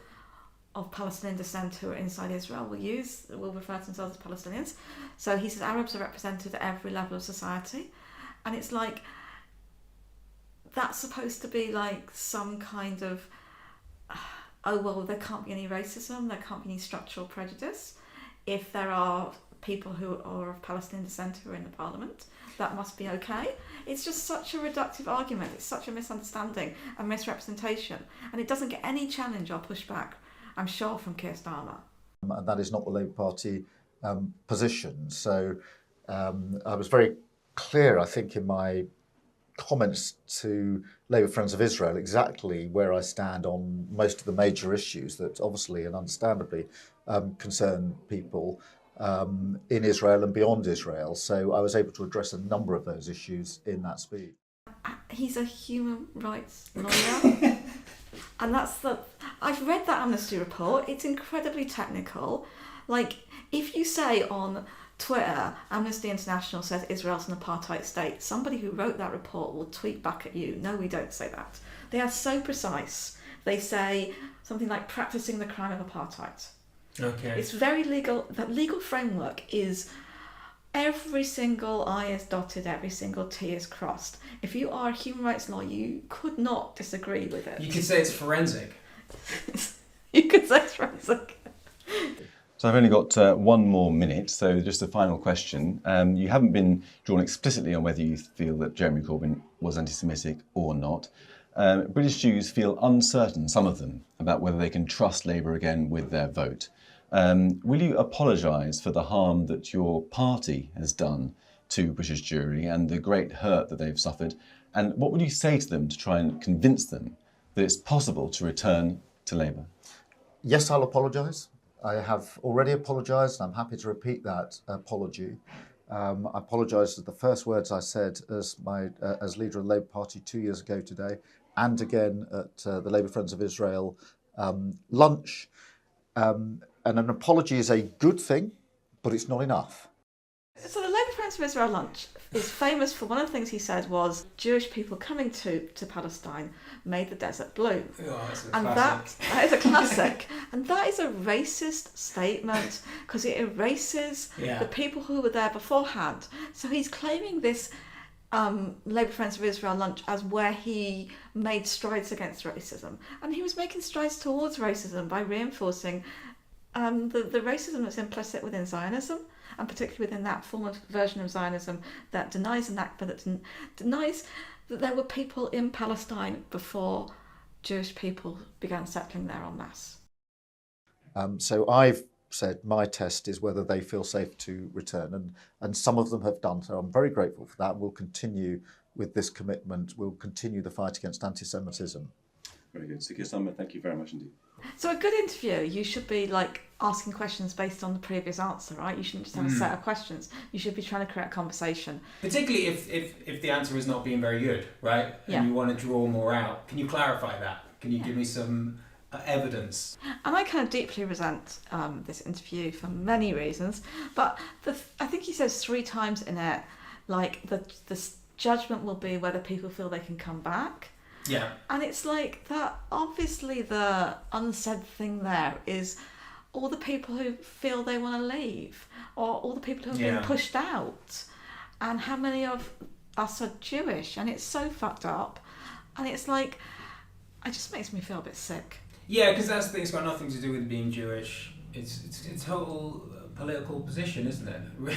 of Palestinian descent who are inside Israel will refer to themselves as Palestinians. So he says Arabs are represented at every level of society. And it's like, that's supposed to be like some kind of, there can't be any racism, there can't be any structural prejudice. If there are people who are of Palestinian descent who are in the parliament, that must be okay. It's just such a reductive argument. It's such a misunderstanding and misrepresentation. And it doesn't get any challenge or pushback, I'm sure, from Keir Starmer. And that is not the Labour Party position. So I was very clear, I think, in my comments to Labour Friends of Israel exactly where I stand on most of the major issues that obviously and understandably concern people in Israel and beyond Israel. So I was able to address a number of those issues in that speech. He's a human rights lawyer. And I've read that Amnesty report. It's incredibly technical. Like, if you say on Twitter, Amnesty International says Israel's an apartheid state, somebody who wrote that report will tweet back at you, no, we don't say that. They are so precise. They say something like practicing the crime of apartheid. Okay. It's very legal. That legal framework is every single I is dotted, every single T is crossed. If you are a human rights lawyer, you could not disagree with it. You could say it's forensic. You could say it's forensic. So I've only got 1 more minute, so just a final question. You haven't been drawn explicitly on whether you feel that Jeremy Corbyn was anti-Semitic or not. British Jews feel uncertain, some of them, about whether they can trust Labour again with their vote. Will you apologise for the harm that your party has done to British Jewry and the great hurt that they've suffered? And what would you say to them to try and convince them that it's possible to return to Labour? Yes, I'll apologise. I have already apologised, and I'm happy to repeat that apology. I apologise for the first words I said as leader of the Labour Party 2 years ago today, and again at the Labour Friends of Israel lunch. And an apology is a good thing, but it's not enough. So the Labour Friends of Israel lunch is famous for one of the things he said was Jewish people coming to Palestine made the desert blue. Oh, that's a and classic. that is a classic. And that is a racist statement because it erases the people who were there beforehand. So he's claiming this Labour Friends of Israel lunch as where he made strides against racism. And he was making strides towards racism by reinforcing the racism that's implicit within Zionism, and particularly within that form of version of Zionism that denies an Nakba, that denies that there were people in Palestine before Jewish people began settling there en masse. So I've said my test is whether they feel safe to return, and some of them have done so. I'm very grateful for that. We'll continue with this commitment. We'll continue the fight against anti-Semitism. Very good. So Keir Starmer, thank you very much indeed. So a good interview, you should be like asking questions based on the previous answer, right? You shouldn't just have a set of questions. You should be trying to create a conversation. Particularly if the answer is not being very good, right? Yeah. And you want to draw more out. Can you clarify that? Can you give me some evidence? And I kind of deeply resent this interview for many reasons, but I think he says 3 times in it, like the judgment will be whether people feel they can come back. Yeah. And it's like that, obviously the unsaid thing there is all the people who feel they want to leave, or all the people who have been pushed out, and how many of us are Jewish, and it's so fucked up, and it's like, it just makes me feel a bit sick. Yeah, because that's the thing, it's got nothing to do with being Jewish. It's a total political position, isn't it? Really.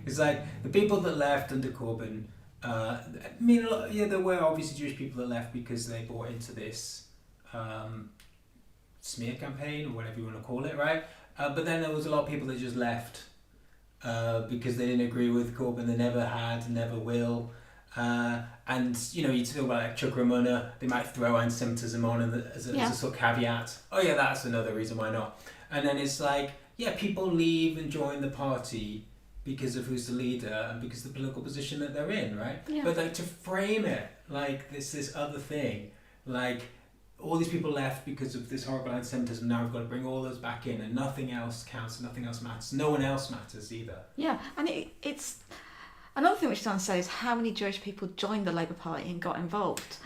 It's like the people that left under Corbyn, I mean, there were obviously Jewish people that left because they bought into this smear campaign, or whatever you want to call it, right? But then there was a lot of people that just left because they didn't agree with Corbyn. They never had, never will. And you talk about like Chuck Ramona, they might throw anti-Semitism on as a sort of caveat. Oh yeah, that's another reason why not. And then it's like, yeah, people leave and join the party because of who's the leader and because of the political position that they're in, right? Yeah. But like to frame it like this other thing, like all these people left because of this horrible anti-Semitism, now we've got to bring all those back in and nothing else counts, nothing else matters. No one else matters either. Yeah, and it's... Another thing which Dan said is how many Jewish people joined the Labour Party and got involved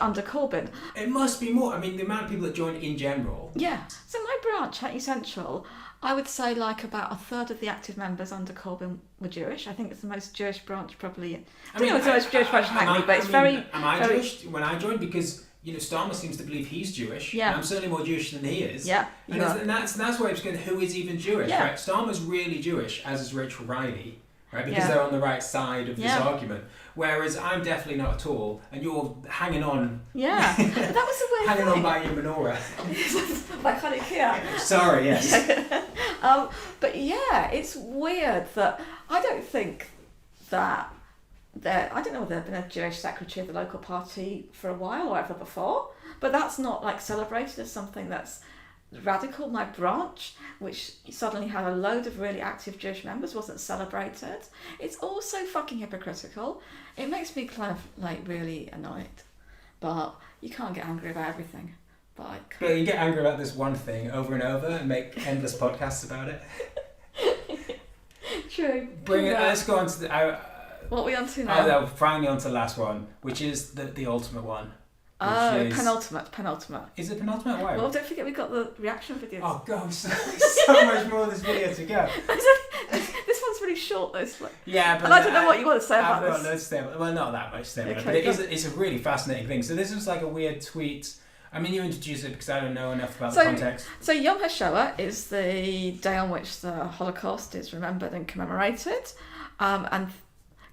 under Corbyn. It must be more. I mean, the amount of people that joined in general. Yeah. So my branch, Hackney Central, I would say like about a third of the active members under Corbyn were Jewish. I think it's the most Jewish branch probably. I don't know if it's the most Jewish branch in Hackney, but it's very... Am I Jewish when I joined? Because... Starmer seems to believe he's Jewish. Yeah. And I'm certainly more Jewish than he is. Yeah. And that's why it's going, who is even Jewish, Yeah. right? Starmer's really Jewish, as is Rachel Riley, right? Because Yeah. they're on the right side of this Yeah. argument. Whereas I'm definitely not at all, and you're hanging on. Yeah. But that was the weird hanging thing. on by your menorah. By Chanukah. Sorry, yes. But yeah, it's weird that I don't think that I don't know whether there's been a Jewish secretary of the local party for a while or ever before, but that's not like celebrated as something that's radical. My branch, which suddenly had a load of really active Jewish members, wasn't celebrated. It's all so fucking hypocritical. It makes me kind of like really annoyed, but you can't get angry about everything. But you get angry about this one thing over and over and make endless podcasts about it. True. Let's go on to the... what are we on to now? no, finally on to the last one, which is the ultimate one. Penultimate. Is it penultimate? Why? Well, don't forget we've got the reaction videos. Oh, God, so much more of this video to go. This one's really short, though. Yeah, but and I don't know what you want to say about I've got this. loads to say about, well, not that much to say about Okay, it, but it's a really fascinating thing. So this was like a weird tweet. I mean, you introduced it because I don't know enough about the context. So Yom HaShoah is the day on which the Holocaust is remembered and commemorated. And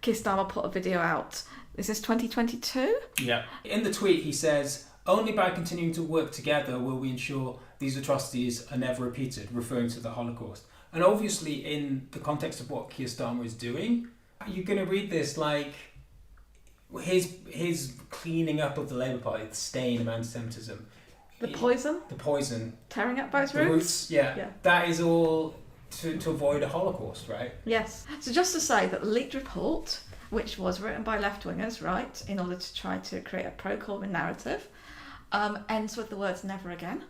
Keir Starmer put a video out. Is this 2022? Yeah. In the tweet, he says, "Only by continuing to work together will we ensure these atrocities are never repeated," referring to the Holocaust. And obviously, in the context of what Keir Starmer is doing, you're going to read this like his cleaning up of the Labour Party, the stain of anti-Semitism. The poison. Tearing up both roots? Yeah. That is all to avoid a Holocaust, right? Yes. So just to say that the leaked report, which was written by left-wingers, right, in order to try to create a pro-Corbyn narrative, ends with the words "never again."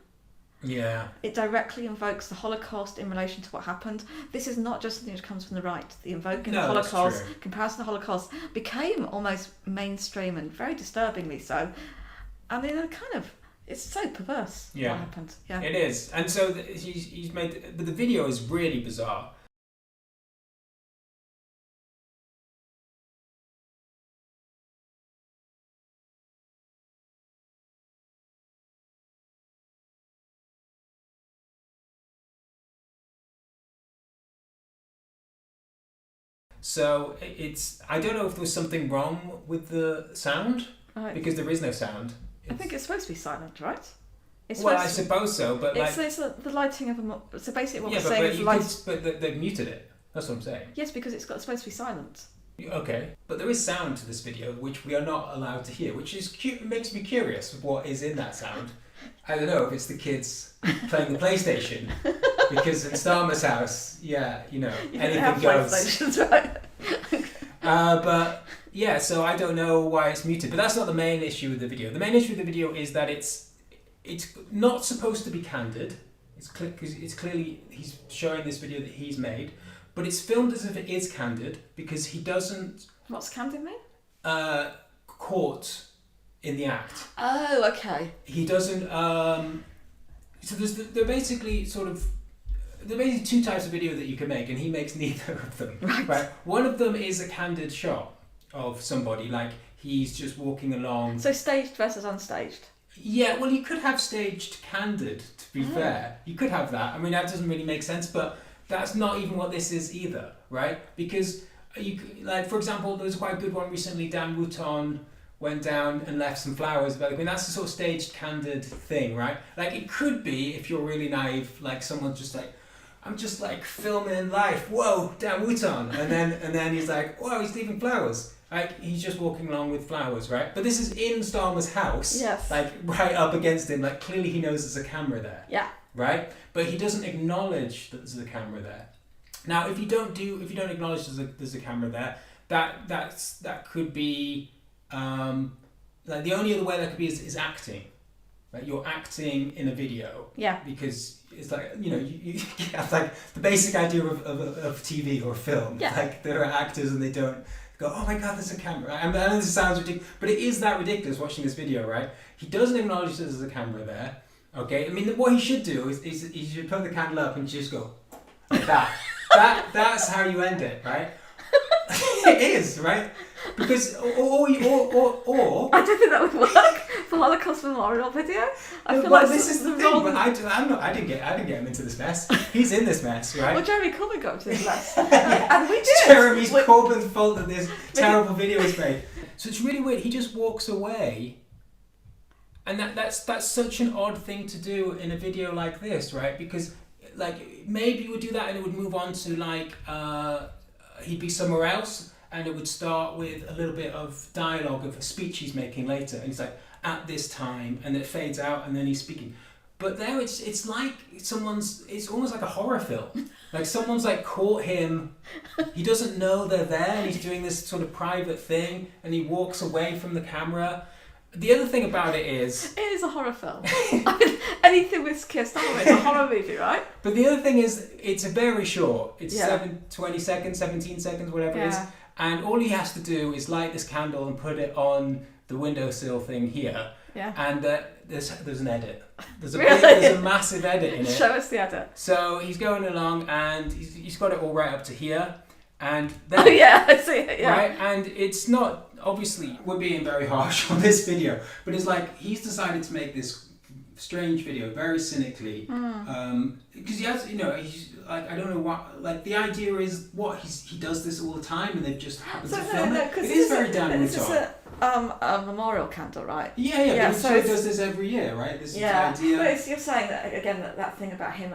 Yeah. It directly invokes the Holocaust in relation to what happened. This is not just something which comes from the right. The invoking the Holocaust, comparison to the Holocaust, became almost mainstream and very disturbingly so. And in a kind of, it's so perverse what happened. Yeah, it is. And so he's made, but the video is really bizarre. So I don't know if there was something wrong with the sound, because there is no sound. I think it's supposed to be silent, right? I suppose so, but it's the lighting of a... So basically what we're saying is... But they've muted it. That's what I'm saying. Yes, because it's supposed to be silent. Okay, but there is sound to this video which we are not allowed to hear, which is makes me curious of what is in that sound. I don't know if it's the kids playing the PlayStation, because in Starmer's house, anything goes. PlayStations, right? But yeah, so I don't know why it's muted. But that's not the main issue with the video. The main issue with the video is that it's not supposed to be candid. It's clearly he's showing this video that he's made, but it's filmed as if it is candid because he doesn't. What's candid mean? Caught in the act. Oh, okay. He doesn't. So there are basically two types of video that you can make, and he makes neither of them. Right. One of them is a candid shot of somebody, like he's just walking along. So staged versus unstaged. Yeah, well, you could have staged candid. To be fair, you could have that. I mean, that doesn't really make sense, but that's not even what this is either, right? Because for example, there was quite a good one recently. Dan Wooton went down and left some flowers. I mean, that's the sort of staged, candid thing, right? Like, it could be, if you're really naive, like someone's just like, I'm just like filming life. Whoa, down Wutan, and then he's like, whoa, he's leaving flowers. Like, he's just walking along with flowers, right? But this is in Starmer's house, Yes. like right up against him. Like, clearly he knows there's a camera there. Yeah. Right? But he doesn't acknowledge that there's a camera there. Now, if you don't acknowledge there's a camera there, that could be like the only other way that could be is acting. Like, you're acting in a video. Yeah. Because it's like, you have like the basic idea of TV or film. Yeah. Like, there are actors and they don't go, oh my God, there's a camera. I know this sounds ridiculous, but it is that ridiculous watching this video, right? He doesn't acknowledge that there's a camera there. Okay, I mean, what he should do is he should put the candle up and just go like that. That's how you end it, right? It is, right? Because or I don't think that would work for Holocaust Memorial video. I feel like this is the thing. But I didn't get him into this mess. He's in this mess, right? Well, Jeremy Corbyn got to this mess, and we did. It's Jeremy Corbyn's fault that this terrible video was made. So it's really weird. He just walks away, and that's such an odd thing to do in a video like this, right? Because like maybe you would do that and it would move on to like he'd be somewhere else. And it would start with a little bit of dialogue of a speech he's making later. And he's like, at this time, and it fades out and then he's speaking. But there it's like it's almost like a horror film. Like someone's like caught him, he doesn't know they're there and he's doing this sort of private thing and he walks away from the camera. The other thing about it is a horror film. I mean, anything with Keir Starmer is a horror movie, right? But the other thing is it's very short. It's 20 seconds, 17 seconds, whatever it is. And all he has to do is light this candle and put it on the windowsill thing here. Yeah. And there's an edit. There's Really? a massive edit in it. Show us the edit. So he's going along and he's got it all right up to here. And then, Oh yeah, I see it. Yeah. right? And it's not, obviously, we're being very harsh on this video, but it's like he's decided to make this strange video very cynically because he has, he's like, I don't know what, like the idea is what he does this all the time and they've just happened to film it. It is very damn This is retarded. a memorial candle, right? Yeah. So But he does this every year, right? This is the idea. But you're saying that again, that thing about him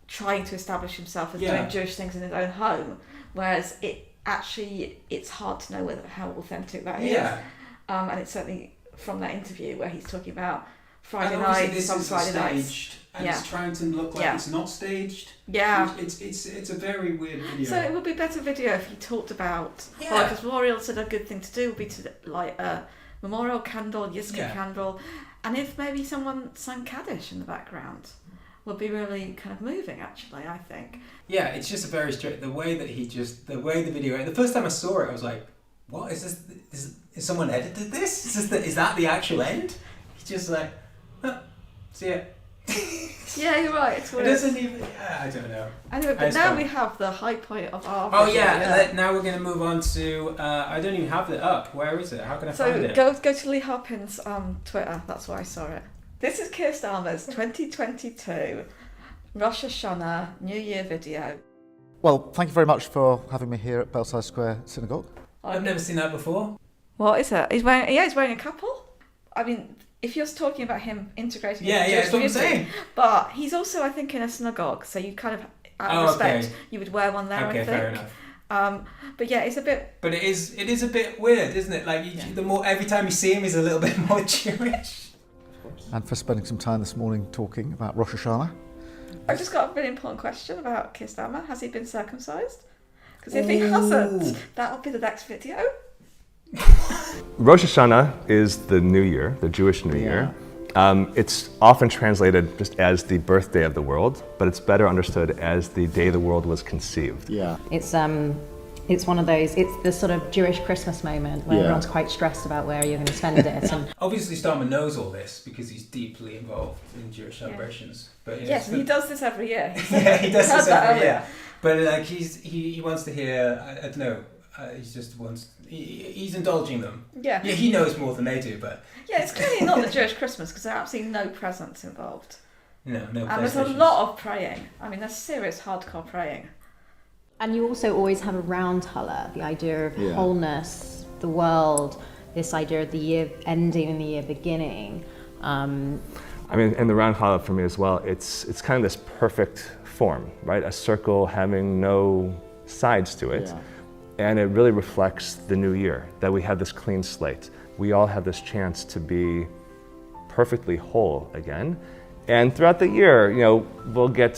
trying to establish himself as doing Jewish things in his own home, whereas it's hard to know how authentic that is. Yeah. And it's certainly from that interview where he's talking about Friday and obviously nights, this some is Friday nights. staged, and it's trying to look like it's not staged. Yeah. It's a very weird video. So it would be a better video if he talked about Holocaust Memorial. Said a good thing to do would be to light a memorial candle, Yiska candle, and if maybe someone sang Kaddish in the background, would be really kind of moving. Actually, I think. Yeah, it's just a very straight. The way the video. The first time I saw it, I was like, "What is this? Is someone edited this? Is that the actual end?" He's just like, see ya. Yeah, you're right. It's weird. It doesn't even. I don't know. Anyway, but now we have the high point of our. Oh video, now we're going to move on to. I don't even have it up. Where is it? How can I find it? So go to Lee Harpin's Twitter. That's where I saw it. This is Keir Starmer's 2022 Rosh Hashanah New Year video. Well, thank you very much for having me here at Belsize Square Synagogue. I've never seen that before. What is it? He's wearing a couple. I mean, if you're talking about him integrating into Jewish that's what I'm community, saying. But he's also, I think, in a synagogue, so you kind of, out of respect, you would wear one there. Okay, I think. fair enough. But yeah, it's a bit. But it is a bit weird, isn't it? Like the more every time you see him, he's a little bit more Jewish. And for spending some time this morning talking about Rosh Hashanah. I've just got a really important question about Keir Starmer. Has he been circumcised? Because if he hasn't, that'll be the next video. Rosh Hashanah is the New Year, the Jewish New Year. It's often translated just as the birthday of the world, but it's better understood as the day the world was conceived. Yeah. It's one of those, it's the sort of Jewish Christmas moment where everyone's quite stressed about where you're going to spend it. And obviously Starmer knows all this because he's deeply involved in Jewish celebrations. But yes, and he does this every year. He does this every year. But like he wants to hear, I don't know, he's indulging them. Yeah, he knows more than they do, but... Yeah, it's clearly not the Jewish Christmas because there are absolutely no presents involved. No. And there's a lot of praying. I mean, there's serious hardcore praying. you also always have around Halle the idea of wholeness, the world, this idea of the year ending and the year beginning. I mean, and the round challah for me as well, it's kind of this perfect form, right? A circle having no sides to it. Yeah. And it really reflects the new year, that we have this clean slate. We all have this chance to be perfectly whole again. And throughout the year, you know, we'll get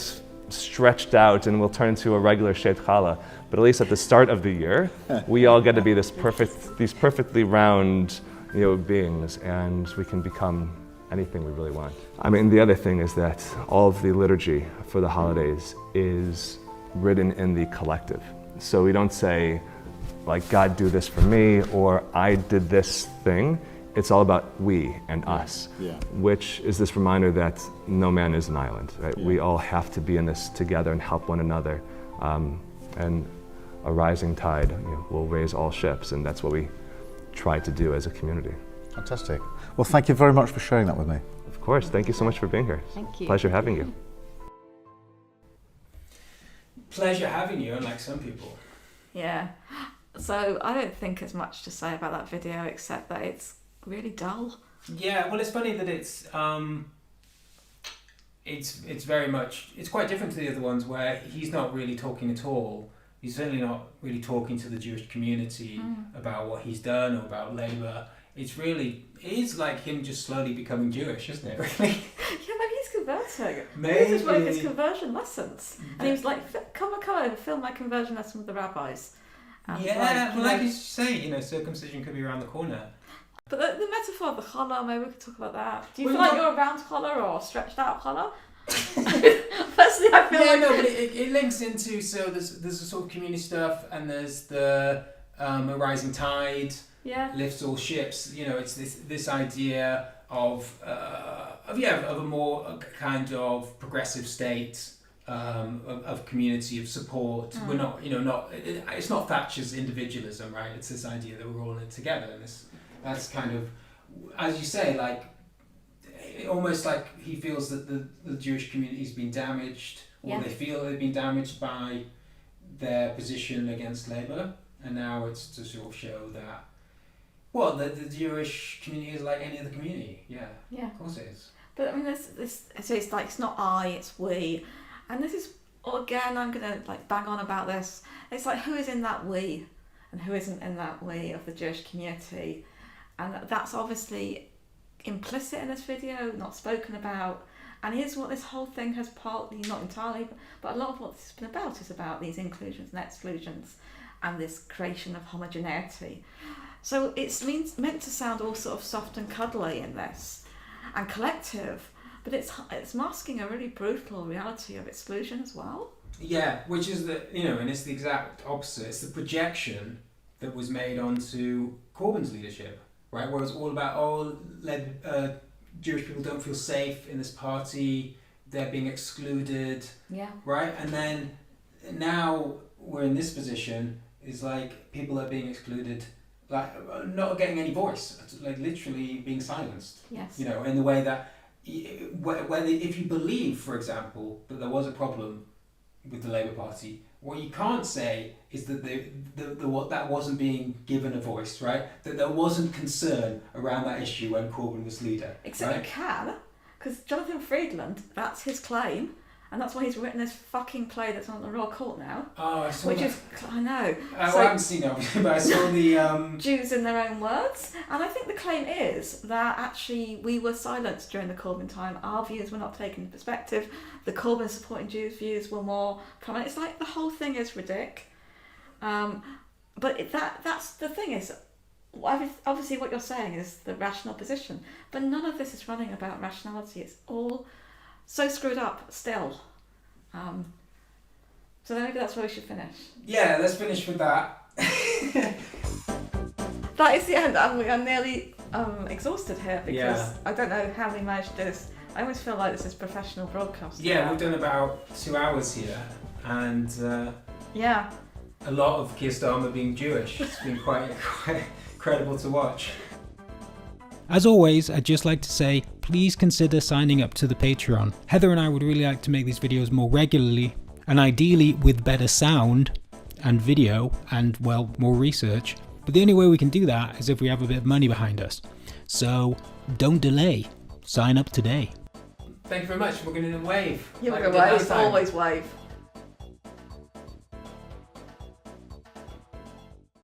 stretched out and we'll turn into a regular shaped challah. But at least at the start of the year, we all get to be these perfectly round, you know, beings, and we can become anything we really want. I mean, the other thing is that all of the liturgy for the holidays is written in the collective. So we don't say, like, God do this for me, or I did this thing. It's all about we and us, which is this reminder that no man is an island, right? Yeah. We all have to be in this together and help one another. And a rising tide, you know, will raise all ships, and that's what we try to do as a community. Fantastic. Well, thank you very much for sharing that with me. Of course, thank you so much for being here. Thank you. Pleasure having you. Pleasure having you, unlike some people. Yeah. So I don't think there's much to say about that video except that it's really dull. Yeah, well, it's funny that it's very much, it's quite different to the other ones where he's not really talking at all. He's certainly not really talking to the Jewish community about what he's done or about Labour. It is like him just slowly becoming Jewish, isn't it, really? Yeah, maybe he's converting. Maybe. This is one of his conversion lessons. And he was like, come over, film my conversion lesson with the rabbis. And like you say, you know, circumcision could be around the corner. But the metaphor of the challah, maybe we could talk about that. Do you feel like you're a round challah or a stretched out challah? Personally, I feel like... No, but it links into, so there's a sort of community stuff, and there's the a rising tide lifts all ships. You know, it's this idea of a more kind of progressive state of community, of support. We're not, you know, it's not Thatcher's individualism, right? It's this idea that we're all in it together, and that's kind of, as you say, like, almost like he feels that the Jewish community's been damaged, or they feel they've been damaged by their position against Labour, and now it's to sort of show that, well, the Jewish community is like any other community. Yeah, of course it is. But I mean, so it's like, it's not I, it's we, and this is, again, I'm gonna like bang on about this. It's like, who is in that we, and who isn't in that we of the Jewish community, and that's obviously implicit in this video, not spoken about, and here's what this whole thing has partly, not entirely, but a lot of what it's been about is about these inclusions and exclusions and this creation of homogeneity. So it's meant to sound all sort of soft and cuddly in this and collective, but it's masking a really brutal reality of exclusion as well. Yeah, which is and it's the exact opposite. It's the projection that was made onto Corbyn's leadership. Right, where it's all about, Jewish people don't feel safe in this party, they're being excluded. Yeah. Right, and then now we're in this position, is like people are being excluded, like not getting any voice, like literally being silenced. Yes. You know, in the way that, whether if you believe, for example, that there was a problem with the Labour Party, what you can't say is that that wasn't being given a voice, right? That there wasn't concern around that issue when Corbyn was leader. Except right? you can, because Jonathan Friedland, that's his claim, and that's why he's written this fucking play that's on the Royal Court now. Oh, I saw that. I know. I haven't seen it, but I saw the... Jews in their own words. And I think the claim is that actually we were silenced during the Corbyn time. Our views were not taken into perspective. The Corbyn supporting Jews' views were more prominent. It's like the whole thing is ridiculous. But that's the thing is, obviously what you're saying is the rational position, but none of this is running about rationality. It's all so screwed up still. So maybe that's where we should finish. Yeah, let's finish with that. That is the end. We are nearly exhausted here because I don't know how we managed to do this. I always feel like this is professional broadcasting. Yeah, we've done about 2 hours here, and a lot of Keir Starmer being Jewish. It's been quite incredible to watch. As always, I'd just like to say, please consider signing up to the Patreon. Heather and I would really like to make these videos more regularly, and ideally with better sound and video and, well, more research. But the only way we can do that is if we have a bit of money behind us. So don't delay. Sign up today. Thank you very much. We're going to wave. You're like going we to did wave, last time. always wave.